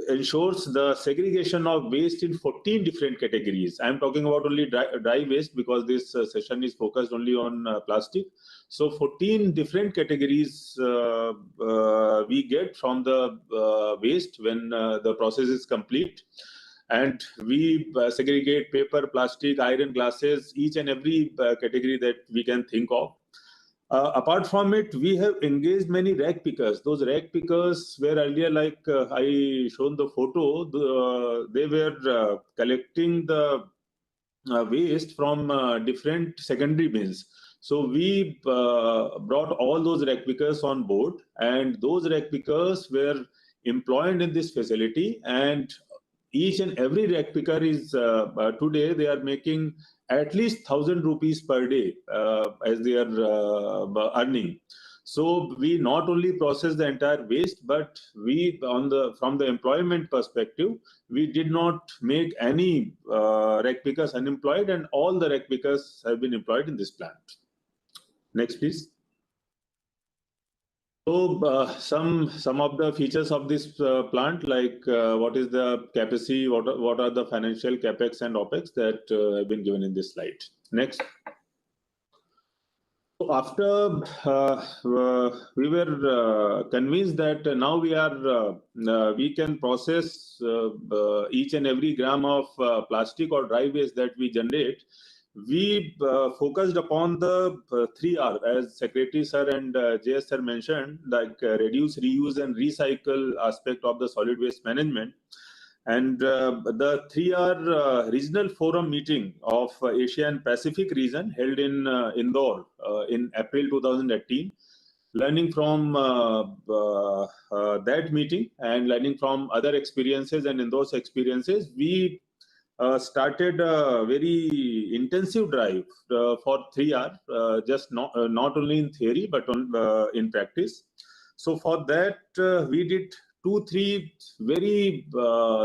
ensures the segregation of waste in 14 different categories. I'm talking about only dry waste because this session is focused only on plastic. So 14 different categories we get from the waste when the process is complete. And we segregate paper, plastic, iron, glasses, each and every category that we can think of. Apart from it, we have engaged many rag pickers. Those rag pickers were earlier, like I shown the photo, they were collecting the waste from different secondary bins. So we brought all those rag pickers on board, and those rag pickers were employed in this facility. And each and every rag picker is today they are making at least 1,000 rupees per day as they are earning. So we not only process the entire waste, but we from the employment perspective, we did not make any rag pickers unemployed, and all the rag pickers have been employed in this plant. Next, please. So some of the features of this plant, like what is the capacity, what are the financial capex and opex that have been given in this slide. Next. So after we were convinced that now we can process each and every gram of plastic or dry waste that we generate, we focused upon the 3R, as Secretary Sir and JS Sir mentioned, like reduce, reuse and recycle aspect of the solid waste management. And the 3-hour regional forum meeting of Asia and Pacific region held in Indore in April 2018, learning from that meeting and learning from other experiences, and in those experiences, we started a very intensive drive for 3 hours, just not only in theory but in practice. So for that, we did 2-3 very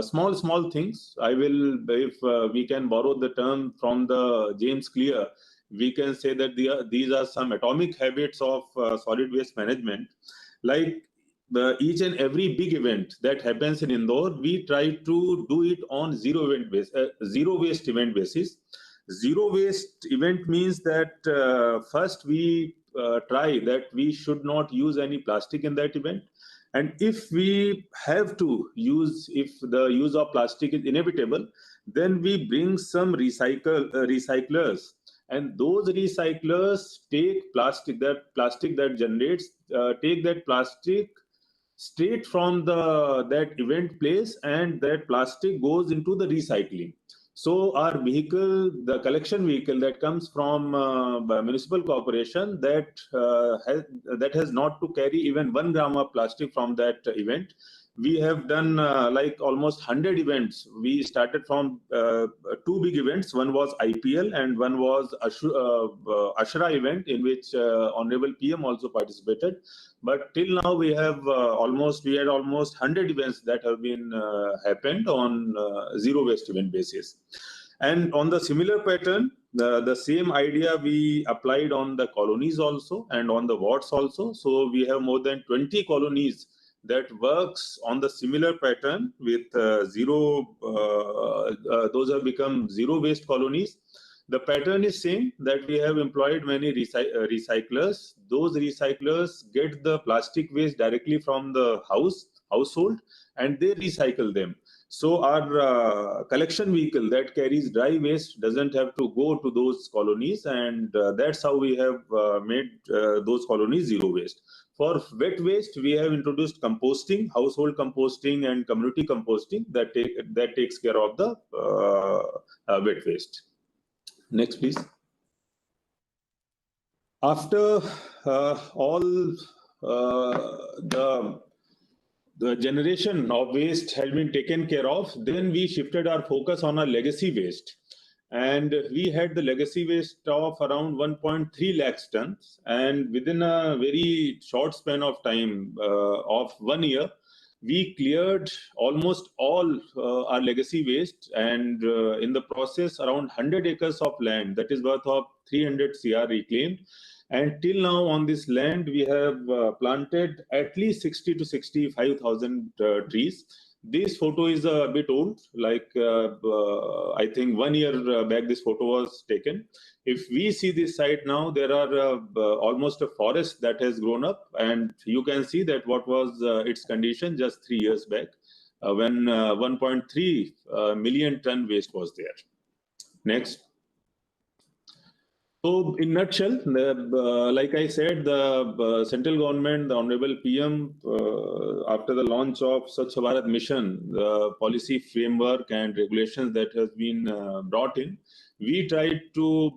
small things. I will, if we can borrow the term from the James Clear, we can say that these are some atomic habits of solid waste management. Like each and every big event that happens in Indore, we try to do it on zero waste event basis. Zero waste event means that first we try that we should not use any plastic in that event. And if we have to use, if the use of plastic is inevitable, then we bring some recyclers. And those recyclers take plastic that generates, take that plastic straight from that event place, and that plastic goes into the recycling. So our vehicle, the collection vehicle that comes from municipal corporation, that has not to carry even 1 gram of plastic from that event. We have done like almost 100 events. We started from 2 big events. One was IPL and one was Ashra event, in which Honorable PM also participated. But till now we had almost 100 events that have been happened on zero waste event basis. And on the similar pattern, the same idea we applied on the colonies also and on the wards also. So we have more than 20 colonies that works on the similar pattern with those have become zero waste colonies. The pattern is same, that we have employed many recyclers. Those recyclers get the plastic waste directly from the household, and they recycle them. So our collection vehicle that carries dry waste doesn't have to go to those colonies, and that's how we have made those colonies zero waste. For wet waste, we have introduced composting, household composting and community composting that takes care of the wet waste. Next, please. After all the generation of waste had been taken care of, then we shifted our focus on our legacy waste. And we had the legacy waste of around 1.3 lakh tons. And within a very short span of time of 1 year, we cleared almost all our legacy waste, and in the process around 100 acres of land, that is worth of 300 CR reclaimed. And till now on this land, we have planted at least 60 to 65,000 trees. This photo is a bit old, like I think 1 year back this photo was taken. If we see this site now, there are almost a forest that has grown up, and you can see that what was its condition just 3 years back when 1.3 million ton waste was there. Next. So, in nutshell, like I said, the central government, the Honorable PM, after the launch of Swachh Bharat Mission, the policy framework and regulations that has been brought in, we tried to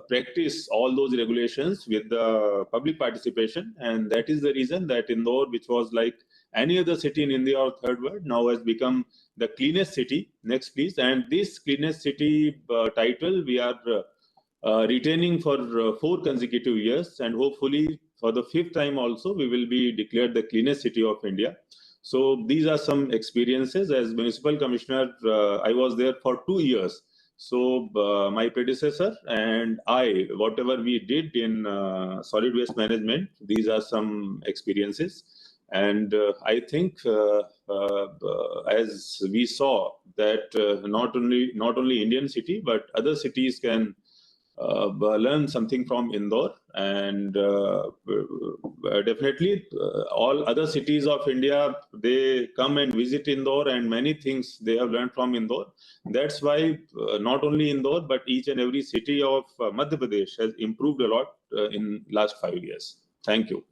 practice all those regulations with the public participation, and that is the reason that Indore, which was like any other city in India or third world, now has become the cleanest city. Next, please. And this cleanest city title we are retaining for 4 consecutive years, and hopefully for the 5th time also we will be declared the cleanest city of India. So these are some experiences. As municipal commissioner, I was there for 2 years. So my predecessor and I, whatever we did in solid waste management, these are some experiences. And I think as we saw that not only Indian city, but other cities can learn something from Indore, and definitely all other cities of India, they come and visit Indore, and many things they have learned from Indore. That's why not only Indore, but each and every city of Madhya Pradesh has improved a lot in last 5 years. Thank you.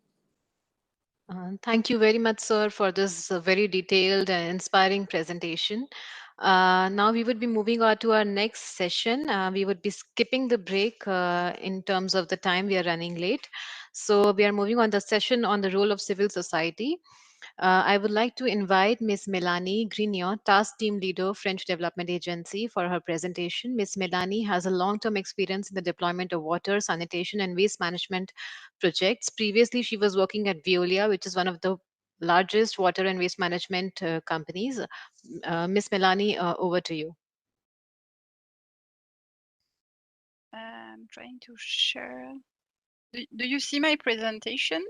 Thank you very much, sir, for this very detailed and inspiring presentation. Now we would be moving on to our next session. We would be skipping the break in terms of the time we are running late. So we are moving on the session on the role of civil society. I would like to invite Ms. Melanie Grignon, Task Team Leader, French Development Agency, for her presentation. Ms. Melanie has a long-term experience in the deployment of water, sanitation, and waste management projects. Previously, she was working at Veolia, which is one of the largest water and waste management companies. Ms. Melanie, over to you. I'm trying to share. Do you see my presentation?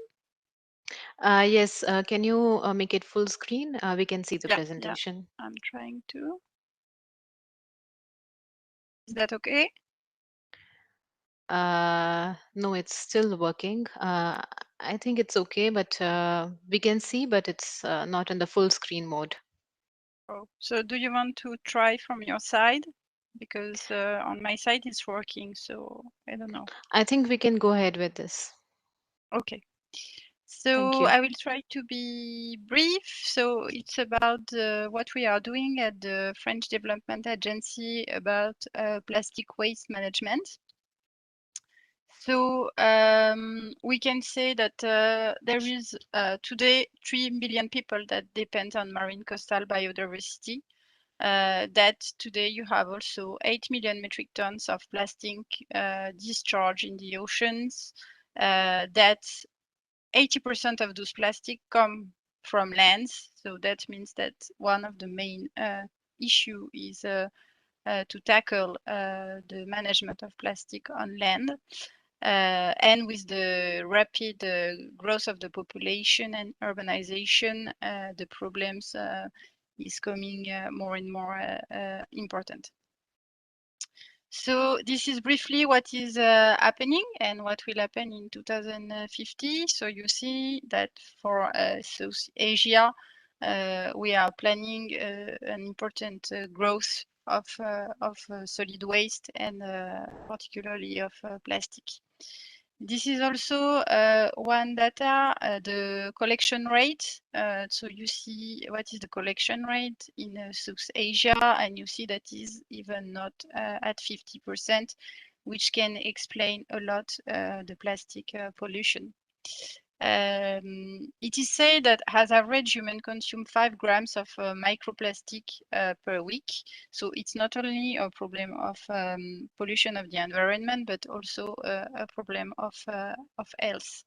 Yes, can you make it full screen? We can see the Yeah, presentation. I'm trying to. Is that okay? No, it's still working. I think it's okay, but we can see, but it's not in the full screen mode. Oh, so do you want to try from your side? Because on my side it's working, so I don't know. I think we can go ahead with this. Okay. Thank So you. I will try to be brief. So it's about what we are doing at the French Development Agency about plastic waste management. So we can say that there is today 3 million people that depend on marine coastal biodiversity. That today you have also 8 million metric tons of plastic discharge in the oceans. That 80% of those plastic come from lands. So that means that one of the main issue is to tackle the management of plastic on land. And with the rapid growth of the population and urbanization, the problems is coming more and more important. So this is briefly what is happening and what will happen in 2050. So you see that for South Asia, we are planning an important growth of solid waste and particularly of plastic. This is also one data, the collection rate. So you see what is the collection rate in South Asia, and you see that is even not at 50%, which can explain a lot the plastic pollution. It is said that as average human consume 5 grams of microplastic per week. So it's not only a problem of pollution of the environment, but also a problem of health.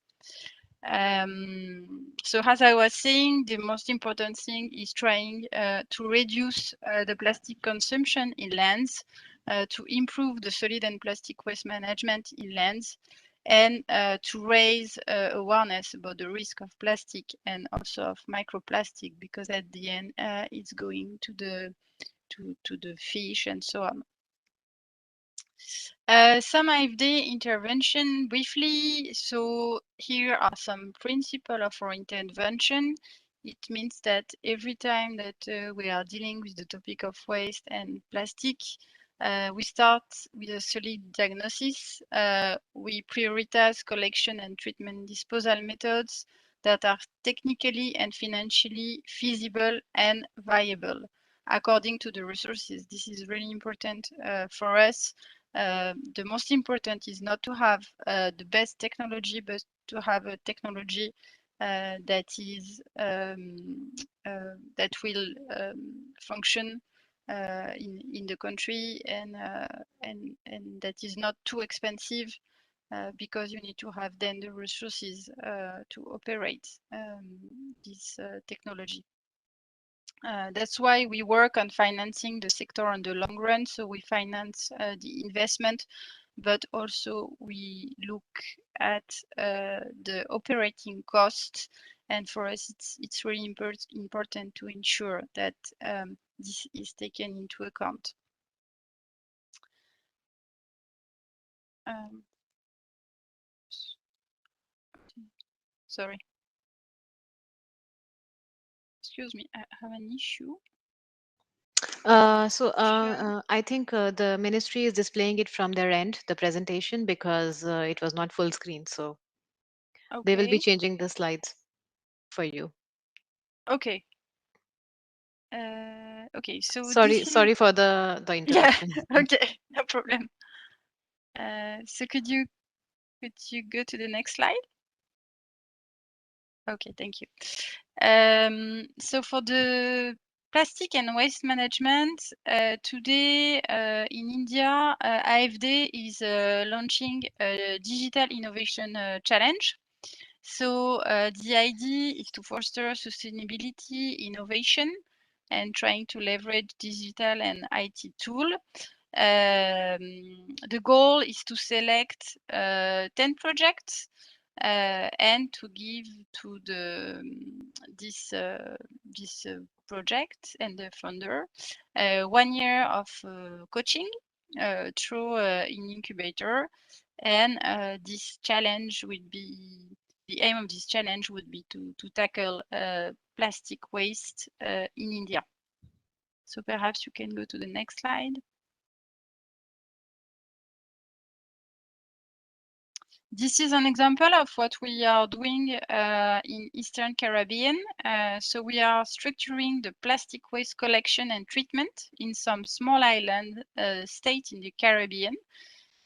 So as I was saying, the most important thing is trying to reduce the plastic consumption in lands, to improve the solid and plastic waste management in lands, and to raise awareness about the risk of plastic and also of microplastic, because at the end it's going to the fish and so on. Some AFD intervention briefly. So here are some principles of our intervention. It means that every time that we are dealing with the topic of waste and plastic, we start with a solid diagnosis. We prioritize collection and treatment disposal methods that are technically and financially feasible and viable according to the resources. This is really important for us. The most important is not to have the best technology, but to have a technology that is that will function in the country and that is not too expensive, because you need to have then the resources to operate this technology. That's why we work on financing the sector on the long run. So we finance the investment, but also we look at the operating costs. And for us, it's really important to ensure that this is taken into account. Sorry. Excuse me, I have an issue. I think the ministry is displaying it from their end, the presentation, because it was not full screen. So they will be Okay. changing the slides. for you. Okay. Okay, so Sorry for the interruption. Yeah, okay, no problem. So could you go to the next slide? Okay, thank you. So for the plastic and waste management, today in India, AFD is launching a digital innovation challenge. So the idea is to foster sustainability, innovation, and trying to leverage digital and IT tool. The goal is to select 10 projects and to give to this project and the funder 1 year of coaching through an incubator. And this challenge would be, the aim of this challenge would be to tackle plastic waste in India. So perhaps you can go to the next slide. This is an example of what we are doing in Eastern Caribbean. So we are structuring the plastic waste collection and treatment in some small island state in the Caribbean.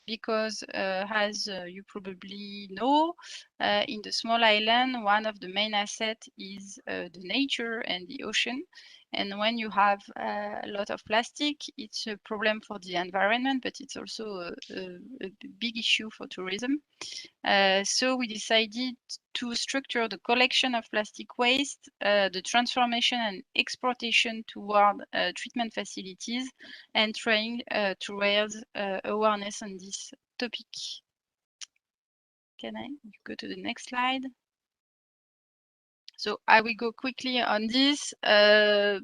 Because as you probably know, in the small island, one of the main assets is the nature and the ocean. And when you have a lot of plastic, it's a problem for the environment, but it's also a big issue for tourism. So we decided to structure the collection of plastic waste, the transformation and exportation toward treatment facilities, and trying to raise awareness on this topic. Can I go to the next slide? So I will go quickly on this.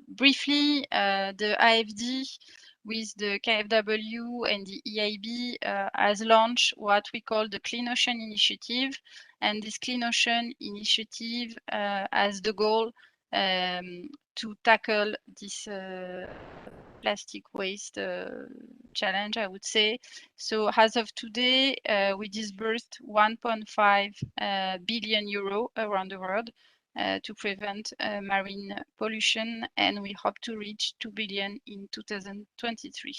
Briefly, the AFD with the KfW and the EIB has launched what we call the Clean Ocean Initiative. And this Clean Ocean Initiative has the goal to tackle this plastic waste challenge, I would say. So as of today, we disbursed 1.5 billion euro around the world to prevent marine pollution, and we hope to reach 2 billion in 2023.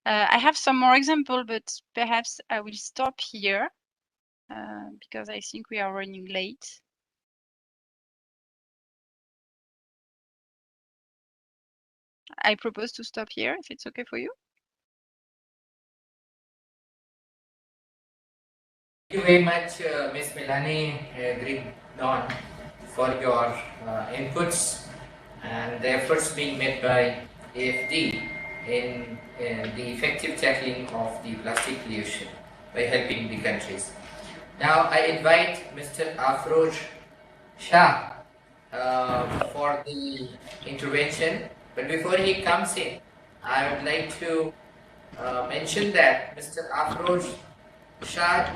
I have some more examples, but perhaps I will stop here because I think we are running late. I propose to stop here if it's okay for you. Thank you very much, Ms. Milani Grigdon, for your inputs and the efforts being made by AFD in the effective tackling of the plastic pollution by helping the countries. Now I invite Mr. Afroj Shah for the intervention, but before he comes in, I would like to mention that Mr. Afroj Shah,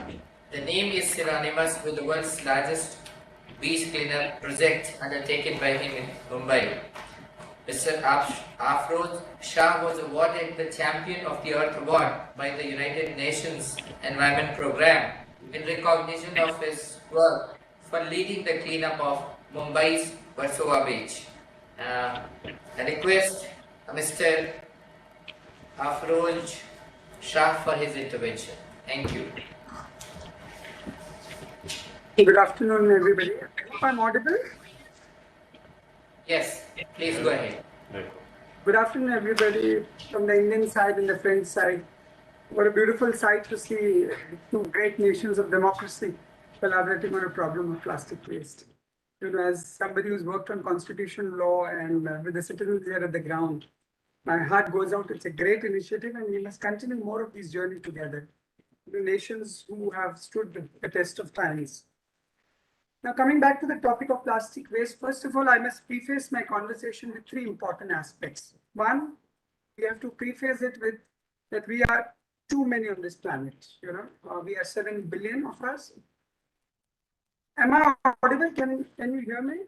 the name is synonymous with the world's largest beach cleaner project undertaken by him in Mumbai. Mr. Afroj Shah was awarded the Champion of the Earth Award by the United Nations Environment Programme in recognition of his work for leading the cleanup of Mumbai's Versova Beach. I request Mr. Afroj Shah for his intervention. Thank you. Good afternoon, everybody. I'm audible? Yes, please go ahead. Good afternoon, everybody from the Indian side and the French side. What a beautiful sight to see two great nations of democracy collaborating on a problem of plastic waste. You know, as somebody who's worked on constitutional law and with the citizens here at the ground, my heart goes out. It's a great initiative, and we must continue more of this journey together. The nations who have stood the test of times. Now, coming back to the topic of plastic waste, first of all, I must preface my conversation with three important aspects. One, we have to preface it with that we are too many on this planet. You know, we are 7 billion of us. Am I audible? Can you hear me?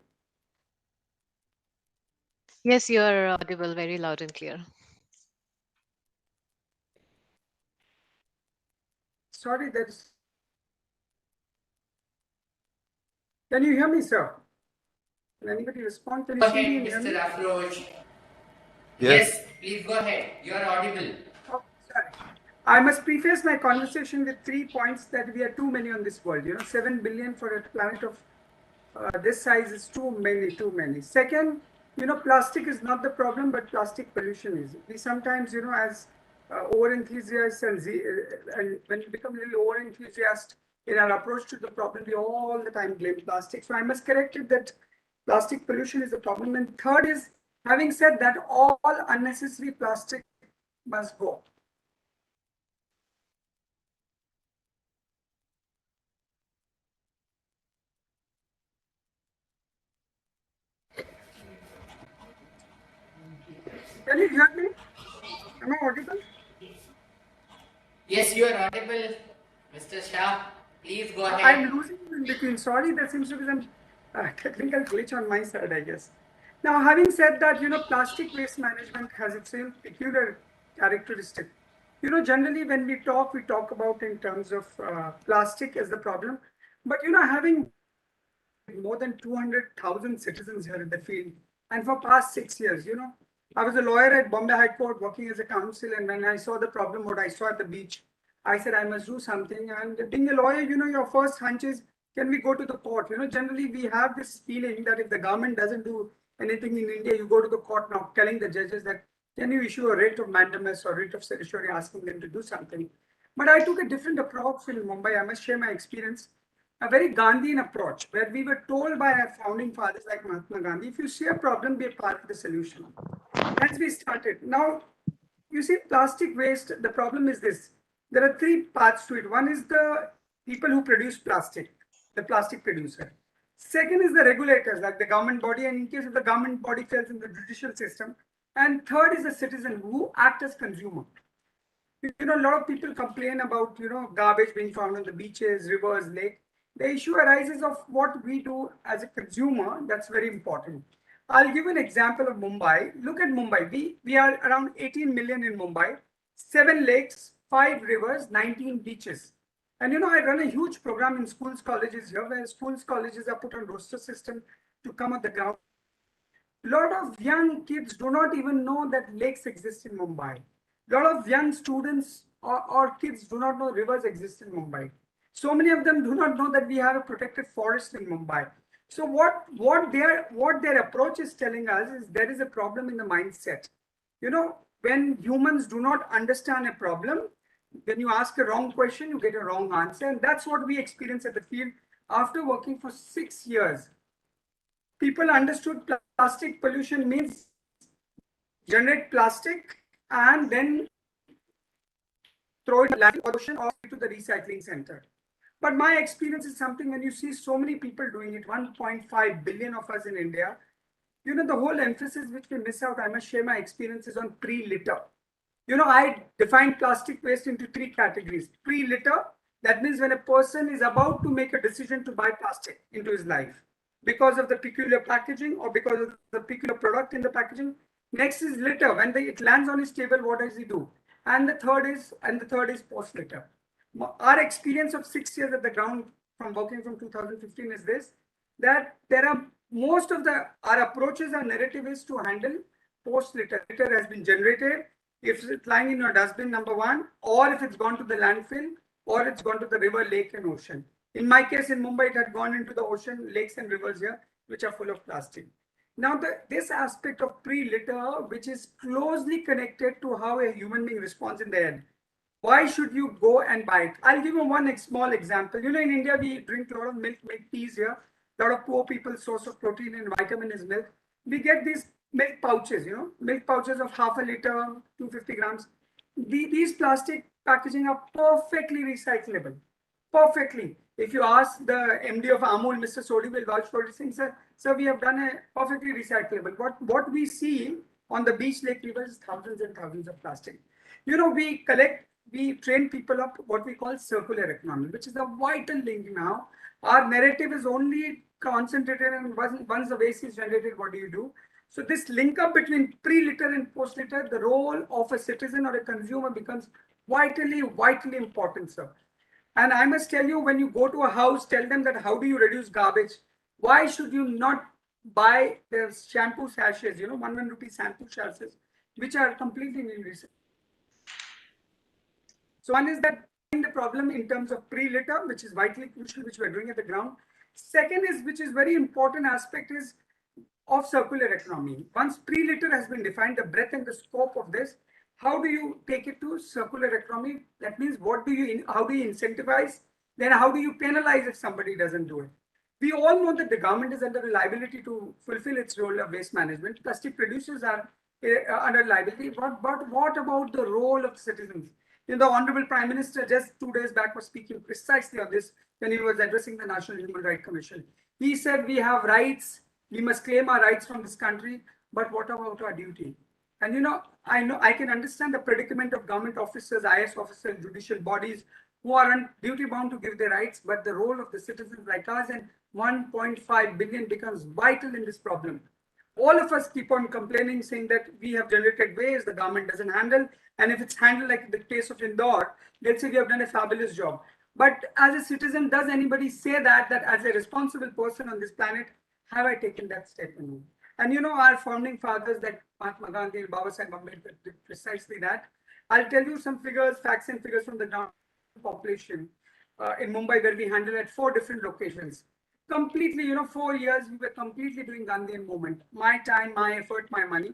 Yes, you are audible, very loud and clear. Sorry, can you hear me, sir? Can anybody respond? Can Go you see me ahead, and hear me? Mr. Afroj. Yes. Yes, please go ahead. You are audible. Oh, sorry. I must preface my conversation with 3 points that we are too many on this world. 7 billion for a planet of this size is too many, too many. Second, plastic is not the problem, but plastic pollution is. We sometimes, as over-enthusiasts and when we become a little over-enthusiast in our approach to the problem, we all the time blame plastic. So I must correct it that plastic pollution is the problem. And third is, having said that, all unnecessary plastic must go. Can you hear me? Am I audible? Yes, you are audible, Mr. Shah. Please go ahead. I'm losing in between. Sorry, there seems to be some technical glitch on my side, I guess. Now, having said that, plastic waste management has its own peculiar characteristic. Generally when we talk about in terms of plastic as the problem. But, having more than 200,000 citizens here in the field, and for past 6 years, I was a lawyer at Bombay High Court working as a counsel, and when I saw the problem, what I saw at the beach, I said I must do something. And being a lawyer, your first hunch is, can we go to the court? Generally we have this feeling that if the government doesn't do anything in India, you go to the court now telling the judges that, can you issue a writ of mandamus or writ of certiorari asking them to do something? But I took a different approach in Mumbai. I must share my experience. A very Gandhian approach, where we were told by our founding fathers like Mahatma Gandhi, if you see a problem, be a part of the solution. As we started. Now, you see, plastic waste, the problem is this. There are 3 parts to it. One is the people who produce plastic, the plastic producer. Second is the regulators, like the government body, and in case if the government body fails in the judicial system. And third is the citizen who act as consumer. A lot of people complain about, garbage being found on the beaches, rivers, lake. The issue arises of what we do as a consumer. That's very important. I'll give an example of Mumbai. Look at Mumbai. We are around 18 million in Mumbai, 7 lakes, 5 rivers, 19 beaches. And I run a huge program in schools, colleges here, where schools, colleges are put on roster system to come on the ground. A lot of young kids do not even know that lakes exist in Mumbai. A lot of young students or kids do not know rivers exist in Mumbai. So many of them do not know that we have a protected forest in Mumbai. So what their approach is telling us is there is a problem in the mindset. When humans do not understand a problem, when you ask a wrong question, you get a wrong answer. And that's what we experience at the field after working for 6 years. People understood plastic pollution means generate plastic and then throw it in the ocean or to the recycling center. But my experience is something when you see so many people doing it, 1.5 billion of us in India, the whole emphasis which we miss out, I must share my experiences on pre-litter. I define plastic waste into 3 categories. Pre-litter, that means when a person is about to make a decision to buy plastic into his life because of the peculiar packaging or because of the peculiar product in the packaging. Next is litter. When it lands on his table, what does he do? And the third is post-litter. Our experience of 6 years at the ground from working from 2015 is this, that there are most of our approaches, our narrative is to handle post-litter. Litter has been generated. If it's lying in your dustbin, number 1, or if it's gone to the landfill, or it's gone to the river, lake, and ocean. In my case, in Mumbai, it had gone into the ocean, lakes, and rivers here, which are full of plastic. Now, this aspect of pre-litter, which is closely connected to how a human being responds in the end. Why should you go and buy it? I'll give you one small example. In India, we drink a lot of milk, make teas here. A lot of poor people's source of protein and vitamin is milk. We get these milk pouches, milk pouches of half a liter, 250 grams. These plastic packaging are perfectly recyclable. Perfectly. If you ask the MD of Amul, Mr. Sodi will vouch for this thing, sir, we have done a perfectly recyclable. What we see on the beach, lake, rivers is thousands and thousands of plastic. We train people up what we call circular economy, which is a vital link now. Our narrative is only concentrated on once the waste is generated, what do you do? So this link up between pre-litter and post-litter, the role of a citizen or a consumer becomes vitally, vitally important, sir. And I must tell you, when you go to a house, tell them that how do you reduce garbage? Why should you not buy the shampoo sachets, 1 rupee shampoo sachets, which are completely new. So one is that the problem in terms of pre-litter, which is vitally crucial, which we're doing at the ground. Second is, which is very important aspect, is of circular economy. Once pre-litter has been defined, the breadth and the scope of this, how do you take it to circular economy? That means how do you incentivize? Then how do you penalize if somebody doesn't do it? We all know that the government is under the liability to fulfill its role of waste management. Plastic producers are under liability. But what about the role of citizens? The Honorable Prime Minister just 2 days back was speaking precisely on this when he was addressing the National Human Rights Commission. He said we have rights, we must claim our rights from this country, but what about our duty? And I can understand the predicament of government officers, IS officers, judicial bodies who are duty bound to give their rights, but the role of the citizens like us and 1.5 billion becomes vital in this problem. All of us keep on complaining, saying that we have generated waste, the government doesn't handle. And if it's handled like the case of Indore, they'll say we have done a fabulous job. But as a citizen, does anybody say that as a responsible person on this planet, have I taken that step? And our founding fathers, like Mahatma Gandhi and Baba Sahib Ambedkar, did precisely that. I'll tell you some figures, facts and figures from the ground population in Mumbai, where we handle at 4 different locations. Completely, 4 years, we were completely doing Gandhian movement. My time, my effort, my money.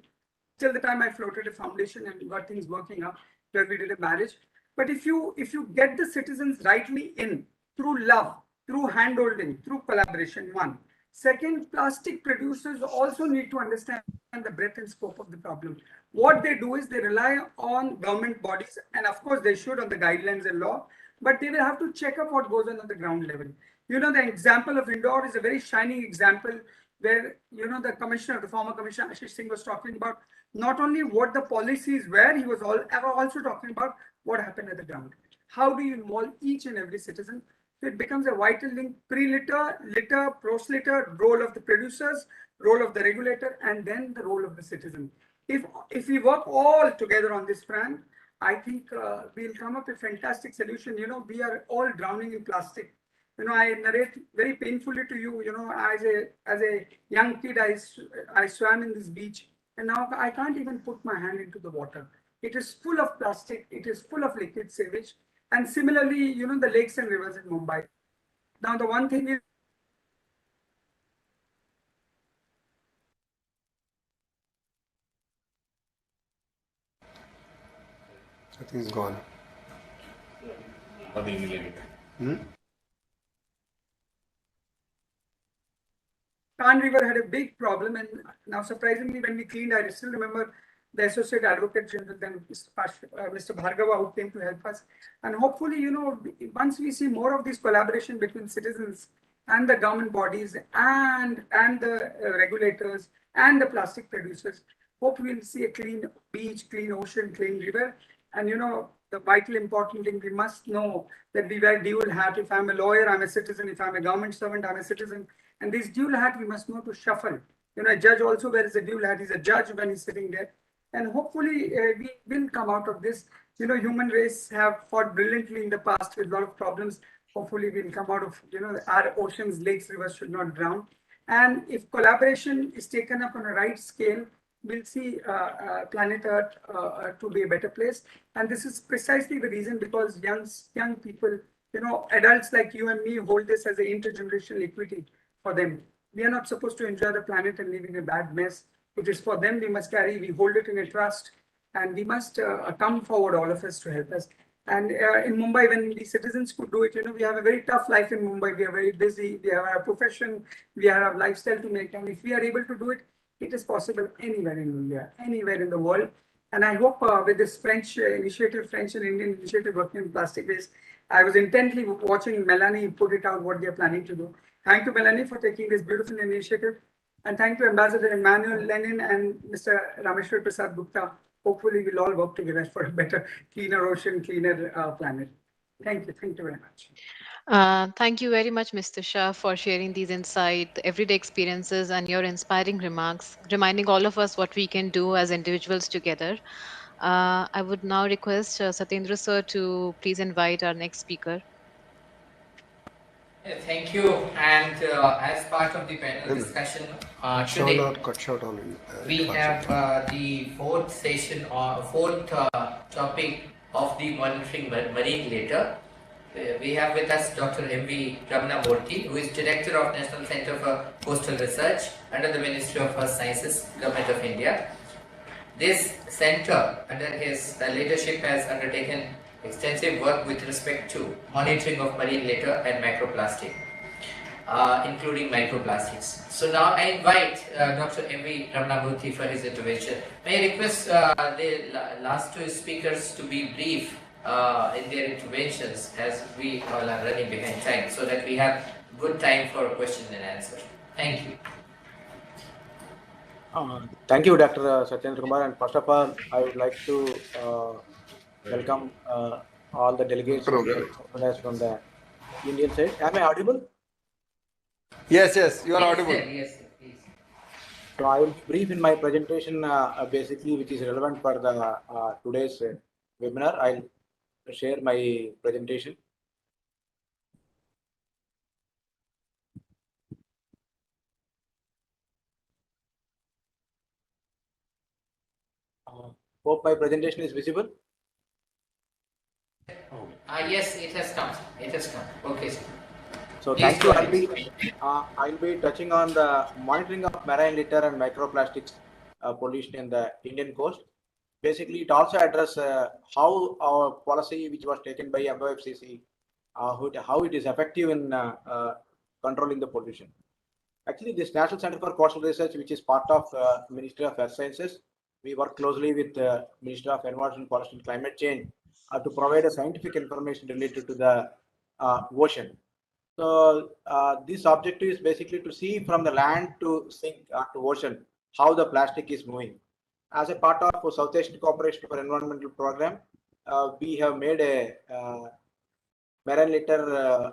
Till the time I floated a foundation and got things working up, where we did a marriage. But if you get the citizens rightly in through love, through handholding, through collaboration, one. Second, plastic producers also need to understand the breadth and scope of the problem. What they do is they rely on government bodies, and of course they should on the guidelines and law, but they will have to check up what goes on the ground level. The example of Indore is a very shining example where, the former commissioner, Ashish Singh, was talking about not only what the policies were, he was also talking about what happened at the ground. How do you involve each and every citizen? So it becomes a vital link: pre-litter, litter, post-litter, role of the producers, role of the regulator, and then the role of the citizen. If we work all together on this front, I think we'll come up with a fantastic solution. We are all drowning in plastic. I narrate very painfully to you, as a young kid, I swam in this beach, and now I can't even put my hand into the water. It is full of plastic. It is full of liquid sewage. And similarly, the lakes and rivers in Mumbai. Now, the one thing is, I think it's gone. Khan River had a big problem, and now surprisingly, when we cleaned, I still remember the Associate Advocate General, then Mr. Bhargava, who came to help us. And hopefully, once we see more of this collaboration between citizens and the government bodies and the regulators and the plastic producers, hopefully we'll see a clean beach, clean ocean, clean river. And the vital important thing, we must know that we wear dual hat. If I'm a lawyer, I'm a citizen. If I'm a government servant, I'm a citizen. And this dual hat, we must know to shuffle. A judge also wears a dual hat. He's a judge when he's sitting there. And hopefully we will come out of this. Human race have fought brilliantly in the past with a lot of problems. Hopefully we'll come out of, our oceans, lakes, rivers should not drown. And if collaboration is taken up on a right scale, we'll see planet Earth to be a better place. And this is precisely the reason, because young people, adults like you and me hold this as an intergenerational equity for them. We are not supposed to enjoy the planet and leave in a bad mess. It is for them we must carry, we hold it in a trust, and we must come forward, all of us, to help us. And in Mumbai, when the citizens could do it, we have a very tough life in Mumbai. We are very busy, we have our profession, we have our lifestyle to make. And if we are able to do it, it is possible anywhere in India, anywhere in the world. And I hope with this French initiative, French and Indian initiative working in plastic waste, I was intently watching Melanie put it out what they are planning to do. Thank you, Melanie, for taking this beautiful initiative. And thank you, Ambassador Emmanuel Lenin and Mr. Rameshwar Prasad Gupta. Hopefully, we'll all work together for a better, cleaner ocean, cleaner planet. Thank you. Thank you very much. Thank you very much, Mr. Shah, for sharing these insight, everyday experiences, and your inspiring remarks, reminding all of us what we can do as individuals together. I would now request Satyendra sir to please invite our next speaker. Thank you. And as part of the panel discussion today, we have the fourth session or fourth topic of the monitoring marine litter. We have with us Dr. M.V. Ramnamurthy, who is Director of National Center for Coastal Research under the Ministry of Earth Sciences, Government of India. This center, under his leadership, has undertaken extensive work with respect to monitoring of marine litter and macroplastic, including microplastics. So now I invite Dr. M.V. Ramnamurthy for his intervention. May I request the last two speakers to be brief in their interventions, as we all are running behind time, so that we have good time for question and answer. Thank you. Thank you, Dr. Satyendra Kumar. And first of all, I would like to welcome all the delegates from the Indian side. Am I audible? Yes, you are audible. Yes, please. So I will be brief in my presentation, basically, which is relevant for the today's webinar. I'll share my presentation. Hope my presentation is visible. Yes, it has come. It has come. Okay, sir. So thank you. I'll be touching on the monitoring of marine litter and microplastics pollution in the Indian coast. Basically, it also addresses how our policy, which was taken by MOFCC, how it is effective in controlling the pollution. Actually, this National Center for Coastal Research, which is part of Ministry of Earth Sciences, we work closely with the Ministry of Environment, Forest and Climate Change to provide a scientific information related to the ocean. So this objective is basically to see from the land to sink to ocean how the plastic is moving. As a part of South Asian Cooperation for Environmental Program, we have made a marine litter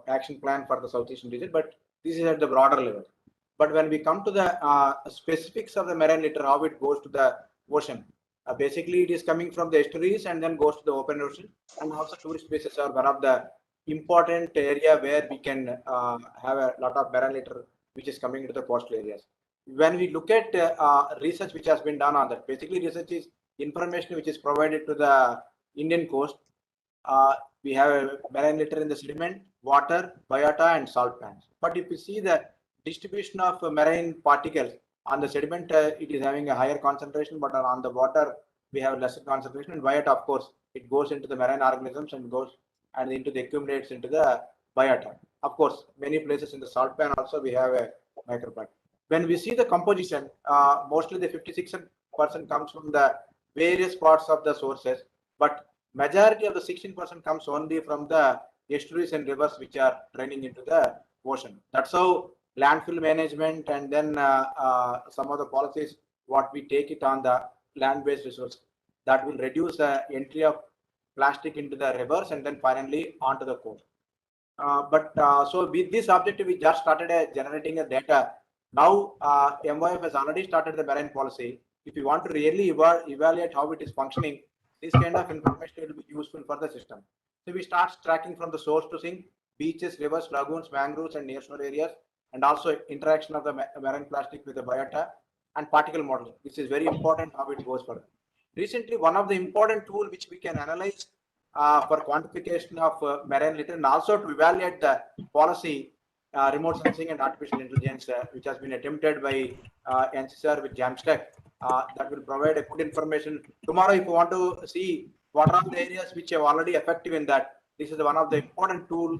action plan for the South Asian region, but this is at the broader level. But when we come to the specifics of the marine litter, how it goes to the ocean, basically it is coming from the estuaries and then goes to the open ocean. And also tourist places are one of the important area where we can have a lot of marine litter which is coming into the coastal areas. When we look at research which has been done on that, basically research is information which is provided to the Indian coast. We have a marine litter in the sediment, water, biota, and salt pans. But if you see the distribution of marine particles on the sediment, it is having a higher concentration, but on the water, we have lesser concentration. And biota, of course, it goes into the marine organisms and goes and into the accumulates into the biota. Of course, many places in the salt pan also we have a microplastic. When we see the composition, mostly the 56% comes from the various parts of the sources, but majority of the 16% comes only from the estuaries and rivers which are draining into the ocean. That's how landfill management and then some of the policies what we take it on the land-based resource that will reduce the entry of plastic into the rivers and then finally onto the coast. So with this objective, we just started generating a data. Now MOF has already started the marine policy. If you want to really evaluate how it is functioning, this kind of information will be useful for the system. So we start tracking from the source to sink, beaches, rivers, lagoons, mangroves, and nearshore areas, and also interaction of the marine plastic with the biota and particle modeling. This is very important how it goes further. Recently, one of the important tools which we can analyze for quantification of marine litter and also to evaluate the policy, remote sensing and artificial intelligence, which has been attempted by NCR with Jamstack, that will provide a good information. Tomorrow, if you want to see what are the areas which are already effective in that, this is one of the important tool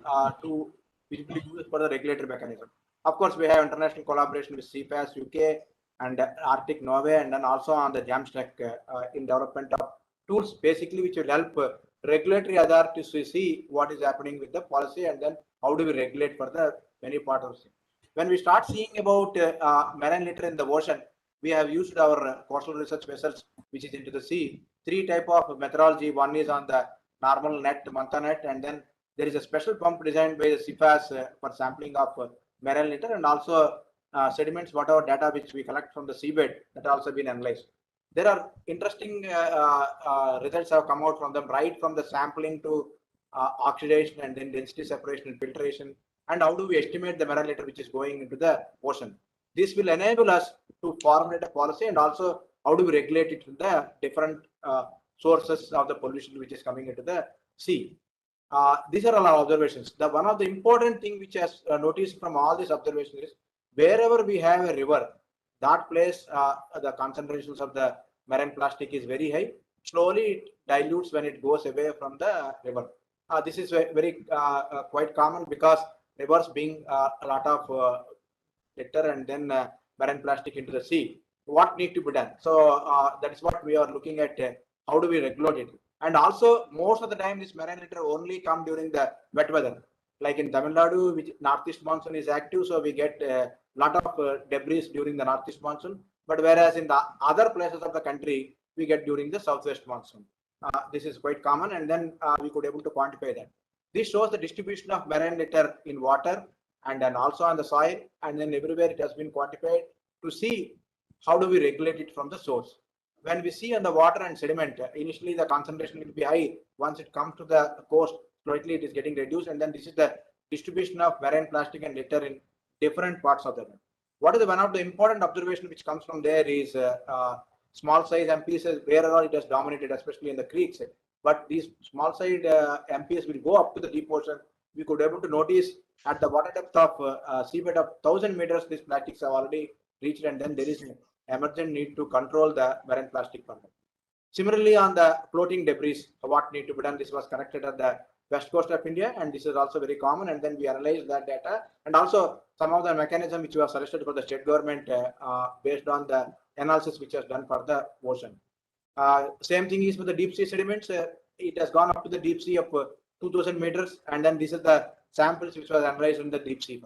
which will be used for the regulatory mechanism. Of course, we have international collaboration with CPAS, UK, and Arctic Norway, and then also on the Jamstack in development of tools, basically, which will help regulatory authorities to see what is happening with the policy and then how do we regulate for the many parts of it. When we start seeing about marine litter in the ocean, we have used our coastal research vessels, which is into the sea. Three type of methodology. One is on the normal net, manta net, and then there is a special pump designed by the CFAS for sampling of marine litter and also sediments, whatever data which we collect from the seabed that also been analyzed. There are interesting results have come out from them, right from the sampling to oxidation and then density separation and filtration and how do we estimate the marine litter which is going into the ocean. This will enable us to formulate a policy, and also how do we regulate it in the different sources of the pollution which is coming into the sea. These are all our observations. One of the important thing which has noticed from all these observations is wherever we have a river, that place the concentrations of the marine plastic is very high. Slowly it dilutes when it goes away from the river. This is very quite common because rivers being a lot of litter and then marine plastic into the sea. What need to be done? So that is what we are looking at. How do we regulate it? And also, most of the time, this marine litter only come during the wet weather. Like in Tamil Nadu, which northeast monsoon is active, so we get a lot of debris during the northeast monsoon. But whereas in the other places of the country, we get during the southwest monsoon. This is quite common, and then we could able to quantify that. This shows the distribution of marine litter in water and then also on the soil, and then everywhere it has been quantified to see how do we regulate it from the source. When we see on the water and sediment, initially the concentration will be high. Once it comes to the coast, slightly it is getting reduced, and then this is the distribution of marine plastic and litter in different parts of the world. What is one of the important observation which comes from there is small size MPs, wherever it has dominated, especially in the creeks. But these small size MPs will go up to the deep ocean. We could able to notice at the water depth of seabed of 1,000 meters, these plastics have already reached, and then there is an emergent need to control the marine plastic content. Similarly, on the floating debris, what need to be done? This was connected at the west coast of India, and this is also very common. And then we analyzed that data, and also some of the mechanism which was suggested for the state government based on the analysis which was done for the ocean. Same thing is with the deep sea sediments. It has gone up to the deep sea of 2,000 meters, and then this is the samples which was analyzed in the deep sea.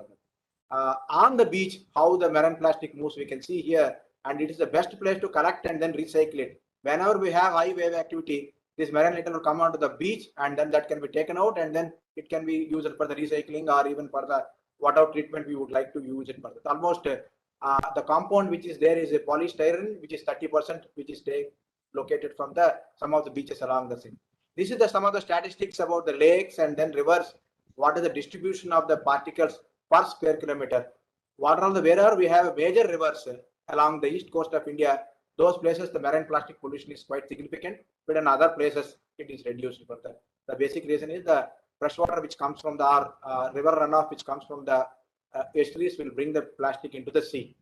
On the beach, how the marine plastic moves, we can see here, and it is the best place to collect and then recycle it. Whenever we have high wave activity, this marine litter will come onto the beach, and then that can be taken out, and then it can be used for the recycling or even for the water treatment we would like to use it for. Almost the compound which is there is a polystyrene, which is 30%, which is located from the some of the beaches along the sea. This is some of the statistics about the lakes and then rivers. What is the distribution of the particles per square kilometer? What are the wherever we have major rivers along the east coast of India, those places the marine plastic pollution is quite significant, but in other places it is reduced further. The basic reason is the fresh water which comes from the river runoff, which comes from the estuaries, will bring the plastic into the sea.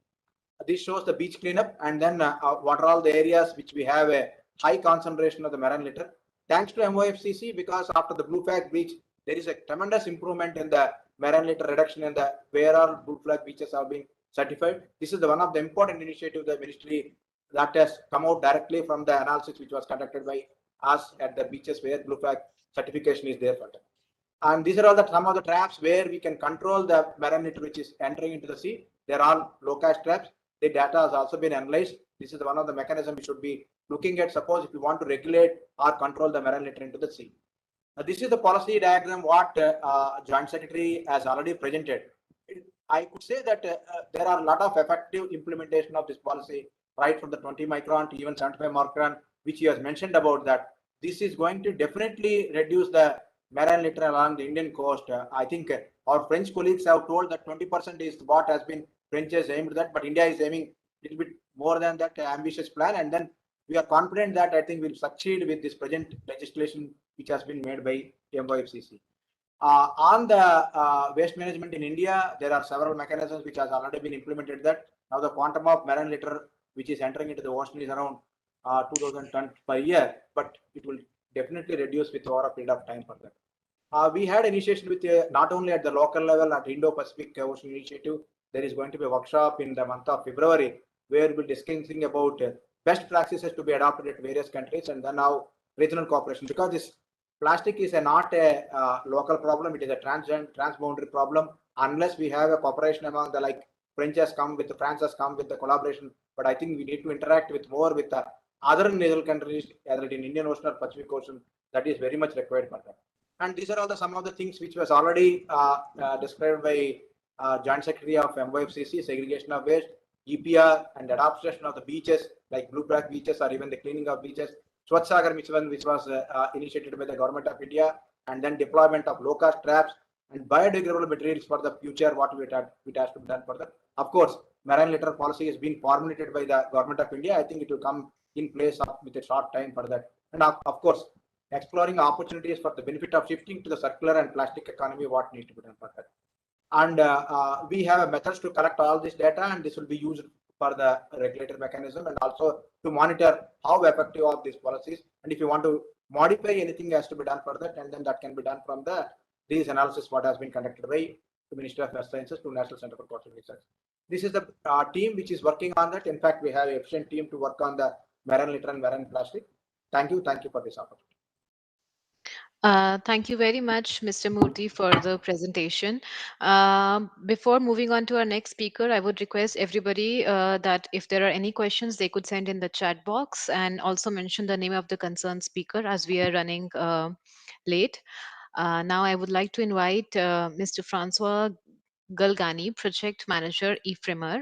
This shows the beach cleanup, and then what are all the areas which we have a high concentration of the marine litter. Thanks to MOFCC, because after the blue flag beach, there is a tremendous improvement in the marine litter reduction in the where all blue flag beaches are being certified. This is one of the important initiatives the ministry that has come out directly from the analysis which was conducted by us at the beaches where blue flag certification is there for them. And these are all some of the traps where we can control the marine litter which is entering into the sea. They're all low-cash traps. The data has also been analyzed. This is one of the mechanisms we should be looking at. Suppose if you want to regulate or control the marine litter into the sea. This is the policy diagram what Joint Secretary has already presented. I could say that there are a lot of effective implementation of this policy, right from the 20 micron to even 75 micron, which he has mentioned about that. This is going to definitely reduce the marine litter along the Indian coast. I think our French colleagues have told that 20% is what has been French has aimed that, but India is aiming a little bit more than that ambitious plan, and then we are confident that I think we'll succeed with this present legislation which has been made by MOFCC. On the waste management in India, there are several mechanisms which has already been implemented. That now the quantum of marine litter which is entering into the ocean is around 2,000 tons per year, but it will definitely reduce with over a period of time for that. We had initiation with not only at the local level at Indo-Pacific Ocean Initiative. There is going to be a workshop in the month of February where we'll be discussing about best practices to be adopted at various countries, and then now regional cooperation, because this plastic is not a local problem, it is a transboundary problem. Unless we have a cooperation among the like France has come with the collaboration, but I think we need to interact with more with the other regional countries, either in Indian Ocean or Pacific Ocean. That is very much required for that. And these are all some of the things which was already described by Joint Secretary of MOFCC, segregation of waste, EPR, and adoption of the beaches like blue flag beaches or even the cleaning of beaches. Swachh Sagar mission, which was initiated by the government of India, and then deployment of low-cost traps, And biodegradable materials for the future, what it has to be done further. Of course, marine litter policy has been formulated by the government of India. I think it will come in place with a short time for that. And of course, exploring opportunities for the benefit of shifting to the circular and plastic economy, what needs to be done for that. And we have methods to collect all this data, and this will be used for the regulator mechanism and also to monitor how effective are these policies. And if you want to modify anything, has to be done for that, and then that can be done from these analysis what has been conducted by the Ministry of Earth Sciences to National Center for Coastal Research. This is the team which is working on that. In fact, we have an efficient team to work on the marine litter and marine plastic. Thank you for this opportunity. Thank you very much, Mr. Murthy, for the presentation. Before moving on to our next speaker, I would request everybody that if there are any questions, they could send in the chat box and also mention the name of the concerned speaker as we are running late. Now, I would like to invite Mr. Francois Galgani, Project Manager, IFREMER.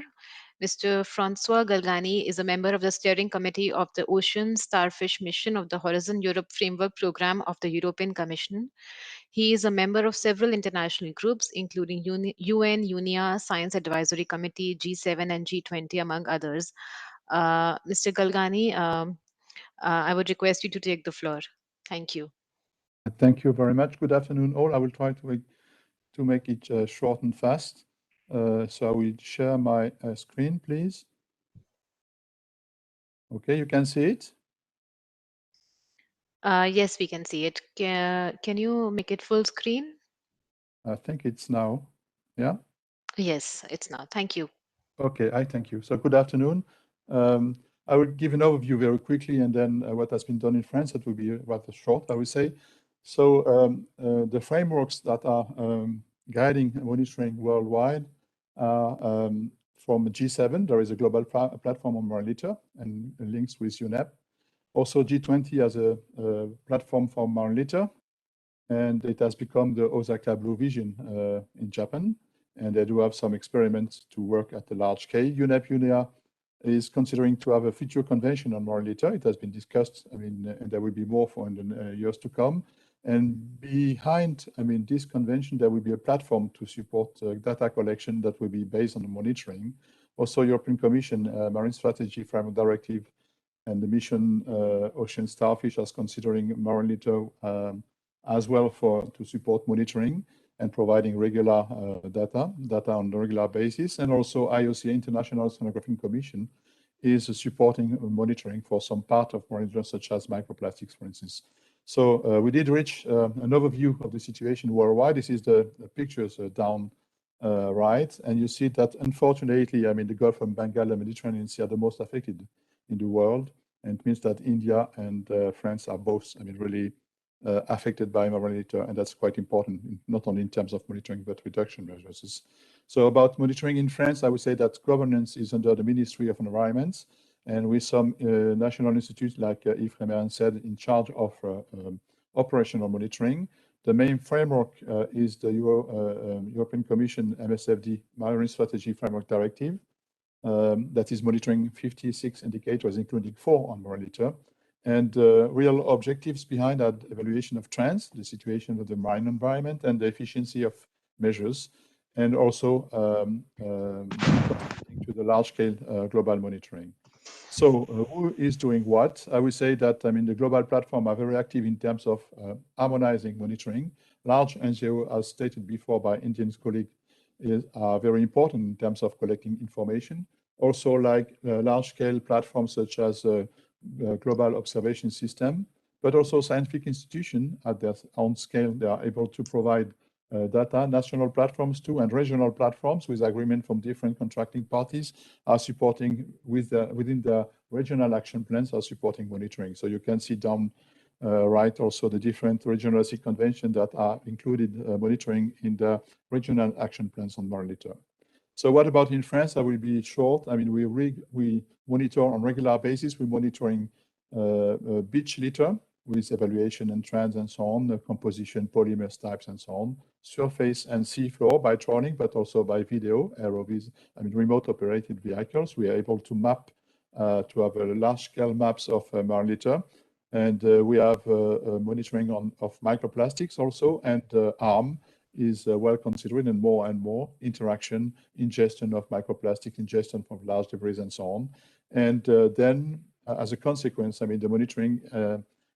Mr. Francois Galgani is a member of the steering committee of the Ocean Starfish Mission of the Horizon Europe Framework Program of the European Commission. He is a member of several international groups, including UN, UNIA, Science Advisory Committee, G7 and G20, among others. Mr. Galgani, I would request you to take the floor. Thank you. Thank you very much. Good afternoon, all. I will try to make it short and fast. So I will share my screen, please. Okay, you can see it? Yes, we can see it. Can you make it full screen? I think it's now. Yeah? Yes, it's now. Thank you. Okay, I thank you. So good afternoon. I will give an overview very quickly, and then what has been done in France. That will be rather short, I would say. So the frameworks that are guiding monitoring worldwide are from G7. There is a global platform on marine litter and links with UNEP. Also, G20 has a platform for marine litter, and it has become the Osaka Blue Vision in Japan. And they do have some experiments to work at a large scale. UNEP UNIA is considering to have a future convention on marine litter. It has been discussed, and there will be more in the years to come. And behind, this convention, there will be a platform to support data collection that will be based on the monitoring. Also, European Commission Marine Strategy Framework Directive and the mission Ocean Starfish is considering marine litter as well to support monitoring and providing regular data on a regular basis. And also IOC, International Oceanography Commission, is supporting monitoring for some part of marine litter, such as microplastics, for instance. So we did reach an overview of the situation worldwide. This is the pictures down right. And you see that, unfortunately, the Gulf of Bengal and Mediterranean Sea are the most affected in the world. And it means that India and France are both, really affected by marine litter, and that's quite important, not only in terms of monitoring, but reduction measures. So about monitoring in France, I would say that governance is under the Ministry of Environment, and with some national institutes, like IFREMER said, in charge of operational monitoring. The main framework is the European Commission MSFD, Marine Strategy Framework Directive, that is monitoring 56 indicators, including 4 on marine litter. And real objectives behind that evaluation of trends, the situation of the marine environment, and the efficiency of measures, and also contributing to the large-scale global monitoring. So who is doing what? I would say that the global platform are very active in terms of harmonizing monitoring. Large NGO, as stated before by Indian's colleague, are very important in terms of collecting information. Also, like large-scale platforms such as global observation system, but also scientific institutions at their own scale. They are able to provide data. National platforms too, and regional platforms with agreement from different contracting parties are supporting within the regional action plans are supporting monitoring. So you can see down right also the different regional sea conventions that are included monitoring in the regional action plans on marine litter. So what about in France? I will be short. We monitor on regular basis. We're monitoring beach litter with evaluation and trends and so on, the composition, polymers types and so on, surface and sea floor by trawling, but also by video, ROVs, remote operated vehicles. We are able to map, to have large scale maps of marine litter. And we have monitoring of microplastics also, and ARM is well considered, and more interaction, ingestion of microplastics, ingestion from large debris and so on. And then as a consequence, I mean, the monitoring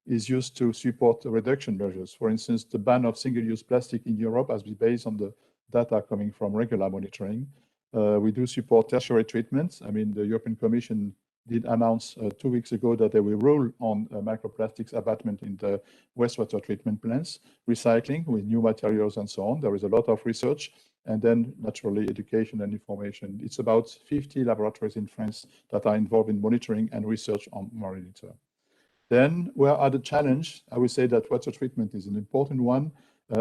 is used to support reduction measures. For instance, the ban of single-use plastic in Europe has been based on the data coming from regular monitoring. We do support tertiary treatments. I mean, the European Commission did announce 2 weeks ago that they will rule on microplastics abatement in the wastewater treatment plants, recycling with new materials and so on. There is a lot of research, and then naturally education and information. It's about 50 laboratories in France that are involved in monitoring and research on marine litter. Then where are the challenge? I would say that water treatment is an important one.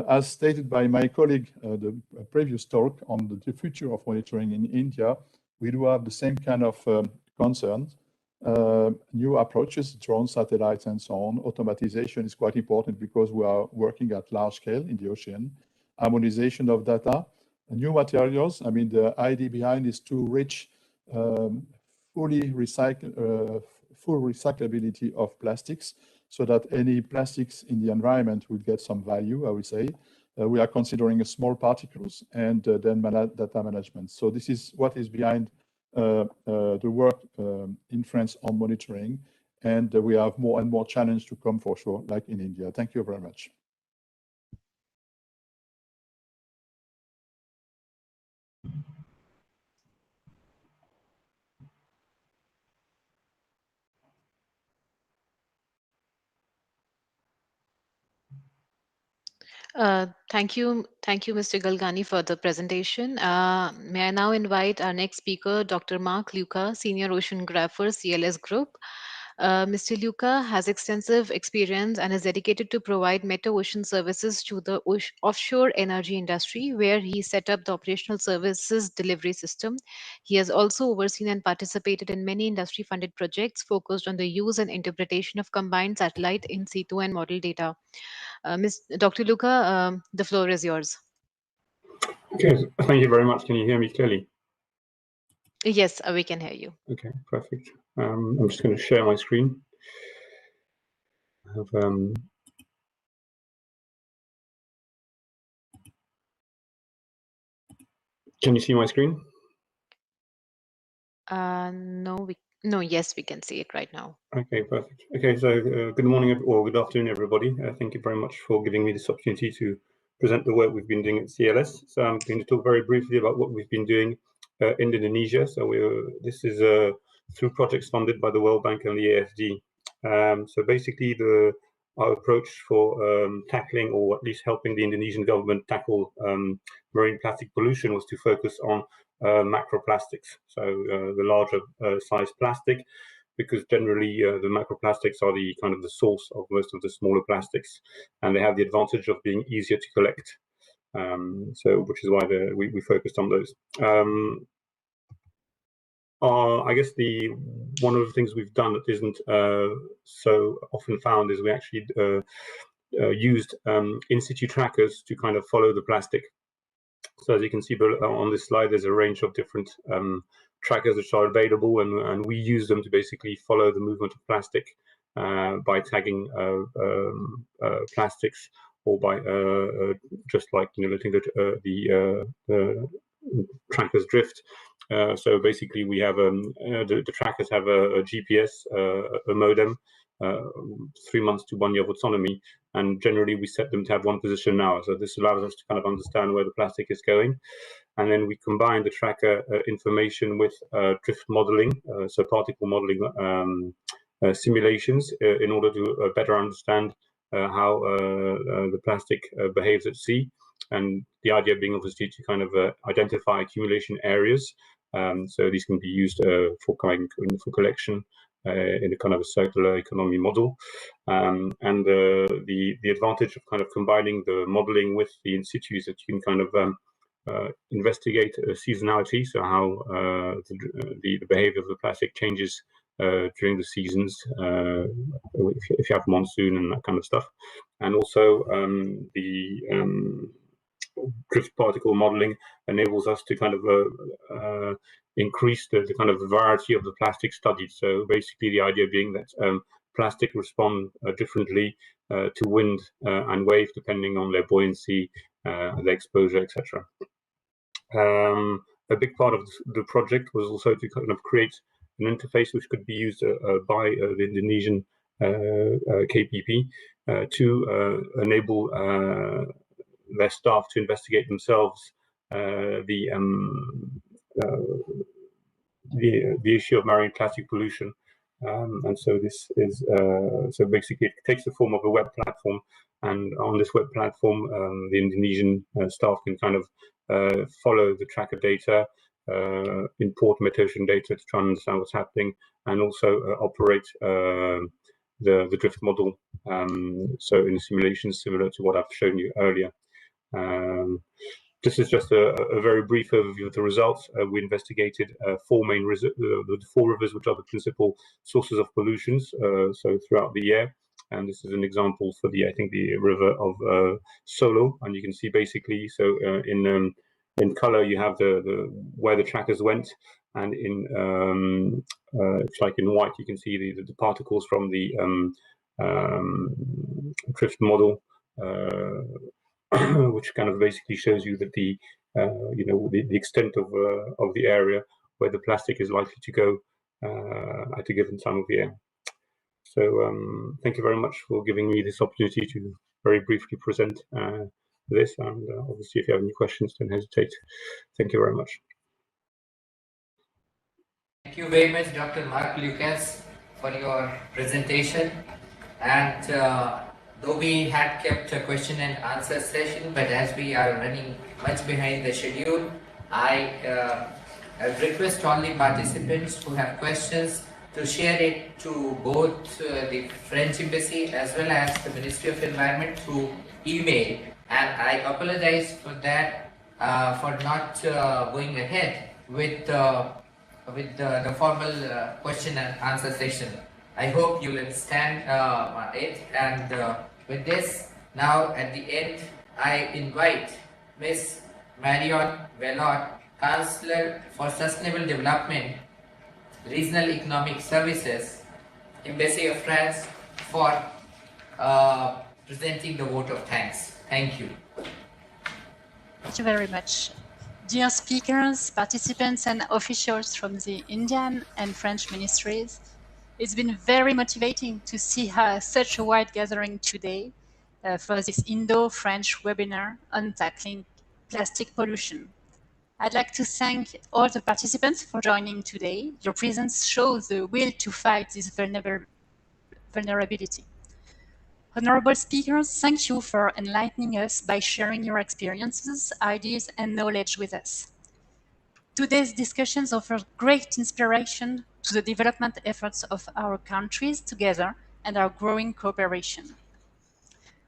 As stated by my colleague, the previous talk on the future of monitoring in India, we do have the same kind of concerns. New approaches, drone satellites and so on. Automatization is quite important because we are working at large scale in the ocean. Harmonization of data, new materials. I mean, the idea behind is to reach full recyclability of plastics, so that any plastics in the environment will get some value, I would say. We are considering small particles and then data management. So this is what is behind the work in France on monitoring. And we have more and more challenge to come for sure, like in India. Thank you very much. Thank you, Mr. Galgani, for the presentation. May I now invite our next speaker, Dr. Mark Luca, Senior Oceanographer, CLS Group. Mr. Luca has extensive experience and is dedicated to provide meta-ocean services to the offshore energy industry, where he set up the operational services delivery system. He has also overseen and participated in many industry-funded projects focused on the use and interpretation of combined satellite in situ and model data. Dr. Luca, the floor is yours. Okay, thank you very much. Can you hear me clearly? Yes, we can hear you. Okay, perfect. I'm just going to share my screen. I have, can you see my screen? Yes, we can see it right now. Okay, perfect. Okay, so good morning or good afternoon, everybody. Thank you very much for giving me this opportunity to present the work we've been doing at CLS. So I'm going to talk very briefly about what we've been doing in Indonesia. So this is through projects funded by the World Bank and the AFD. So basically, our approach for tackling, or at least helping the Indonesian government tackle marine plastic pollution, was to focus on macroplastics, so the larger size plastic, because generally the macroplastics are the kind of the source of most of the smaller plastics, and they have the advantage of being easier to collect. So, which is why we focused on those. I guess one of the things we've done that isn't so often found is we actually used in situ trackers to kind of follow the plastic. So as you can see on this slide, there's a range of different trackers which are available, and we use them to basically follow the movement of plastic by tagging plastics, or by just like letting the trackers drift. So basically, we have the trackers have a GPS, a modem, 3 months to 1 year of autonomy, and generally we set them to have one position now. So this allows us to kind of understand where the plastic is going, and then we combine the tracker information with drift modeling, so particle modeling simulations, in order to better understand how the plastic behaves at sea. And the idea being obviously to kind of identify accumulation areas. So these can be used for collection in a kind of a circular economy model. And the advantage of kind of combining the modeling with the in situ is that you can kind of investigate seasonality, so how the behavior of the plastic changes during the seasons, if you have monsoon and that kind of stuff. And also the drift particle modeling enables us to kind of increase the kind of variety of the plastic studied. So basically the idea being that plastic respond differently to wind and wave, depending on their buoyancy, their exposure, etc. A big part of the project was also to kind of create an interface which could be used by the Indonesian KPP to enable their staff to investigate themselves the issue of marine plastic pollution. And so this is so basically it takes the form of a web platform, and on this web platform the Indonesian staff can kind of follow the tracker data, import metocean data to try and understand what's happening, and also operate the drift model, so in simulations similar to what I've shown you earlier. This is just a very brief overview of the results. We investigated the 4 rivers, which are the principal sources of pollutions, so throughout the year. And this is an example for I think the river of Solo. And you can see basically, so in color you have where the trackers went, and in it's like in white you can see the particles from the drift model. Which kind of basically shows you that the extent of the area where the plastic is likely to go at a given time of year. So thank you very much for giving me this opportunity to very briefly present this, and obviously if you have any questions, don't hesitate. Thank you very much. Thank you very much, Dr. Mark Lucas, for your presentation. And though we had kept a question and answer session, but as we are running much behind the schedule, I request all the participants who have questions to share it to both the French Embassy as well as the Ministry of Environment through email. And I apologize for that, for not going ahead with the formal question and answer session. I hope you will understand it. And with this, now at the end, I invite Ms. Marion Vellot, Counselor for Sustainable Development, Regional Economic Services, Embassy of France, for presenting the vote of thanks. Thank you. Thank you very much. Dear speakers, participants and officials from the Indian and French ministries, it's been very motivating to see such a wide gathering today for this Indo-French webinar on tackling plastic pollution. I'd like to thank all the participants for joining today. Your presence shows the will to fight this vulnerability. Honorable speakers, thank you for enlightening us by sharing your experiences, ideas, and knowledge with us. Today's discussions offer great inspiration to the development efforts of our countries together and our growing cooperation.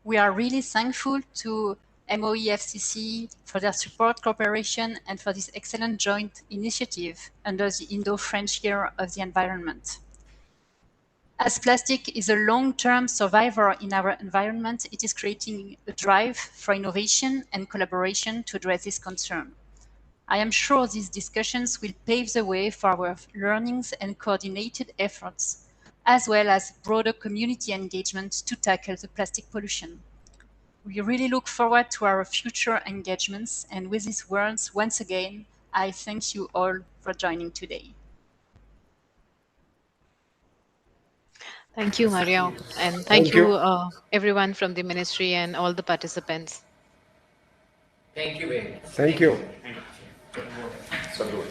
We are really thankful to MOE-FCC for their support, cooperation, and for this excellent joint initiative under the Indo-French Year of the Environment. As plastic is a long-term survivor in our environment, it is creating a drive for innovation and collaboration to address this concern. I am sure these discussions will pave the way for our learnings and coordinated efforts, as well as broader community engagement to tackle the plastic pollution. We really look forward to our future engagements, and with these words, once again, I thank you all for joining today. Thank you, Mario, and thank you everyone from the ministry and all the participants. Thank you very much. Thank you. Thank you.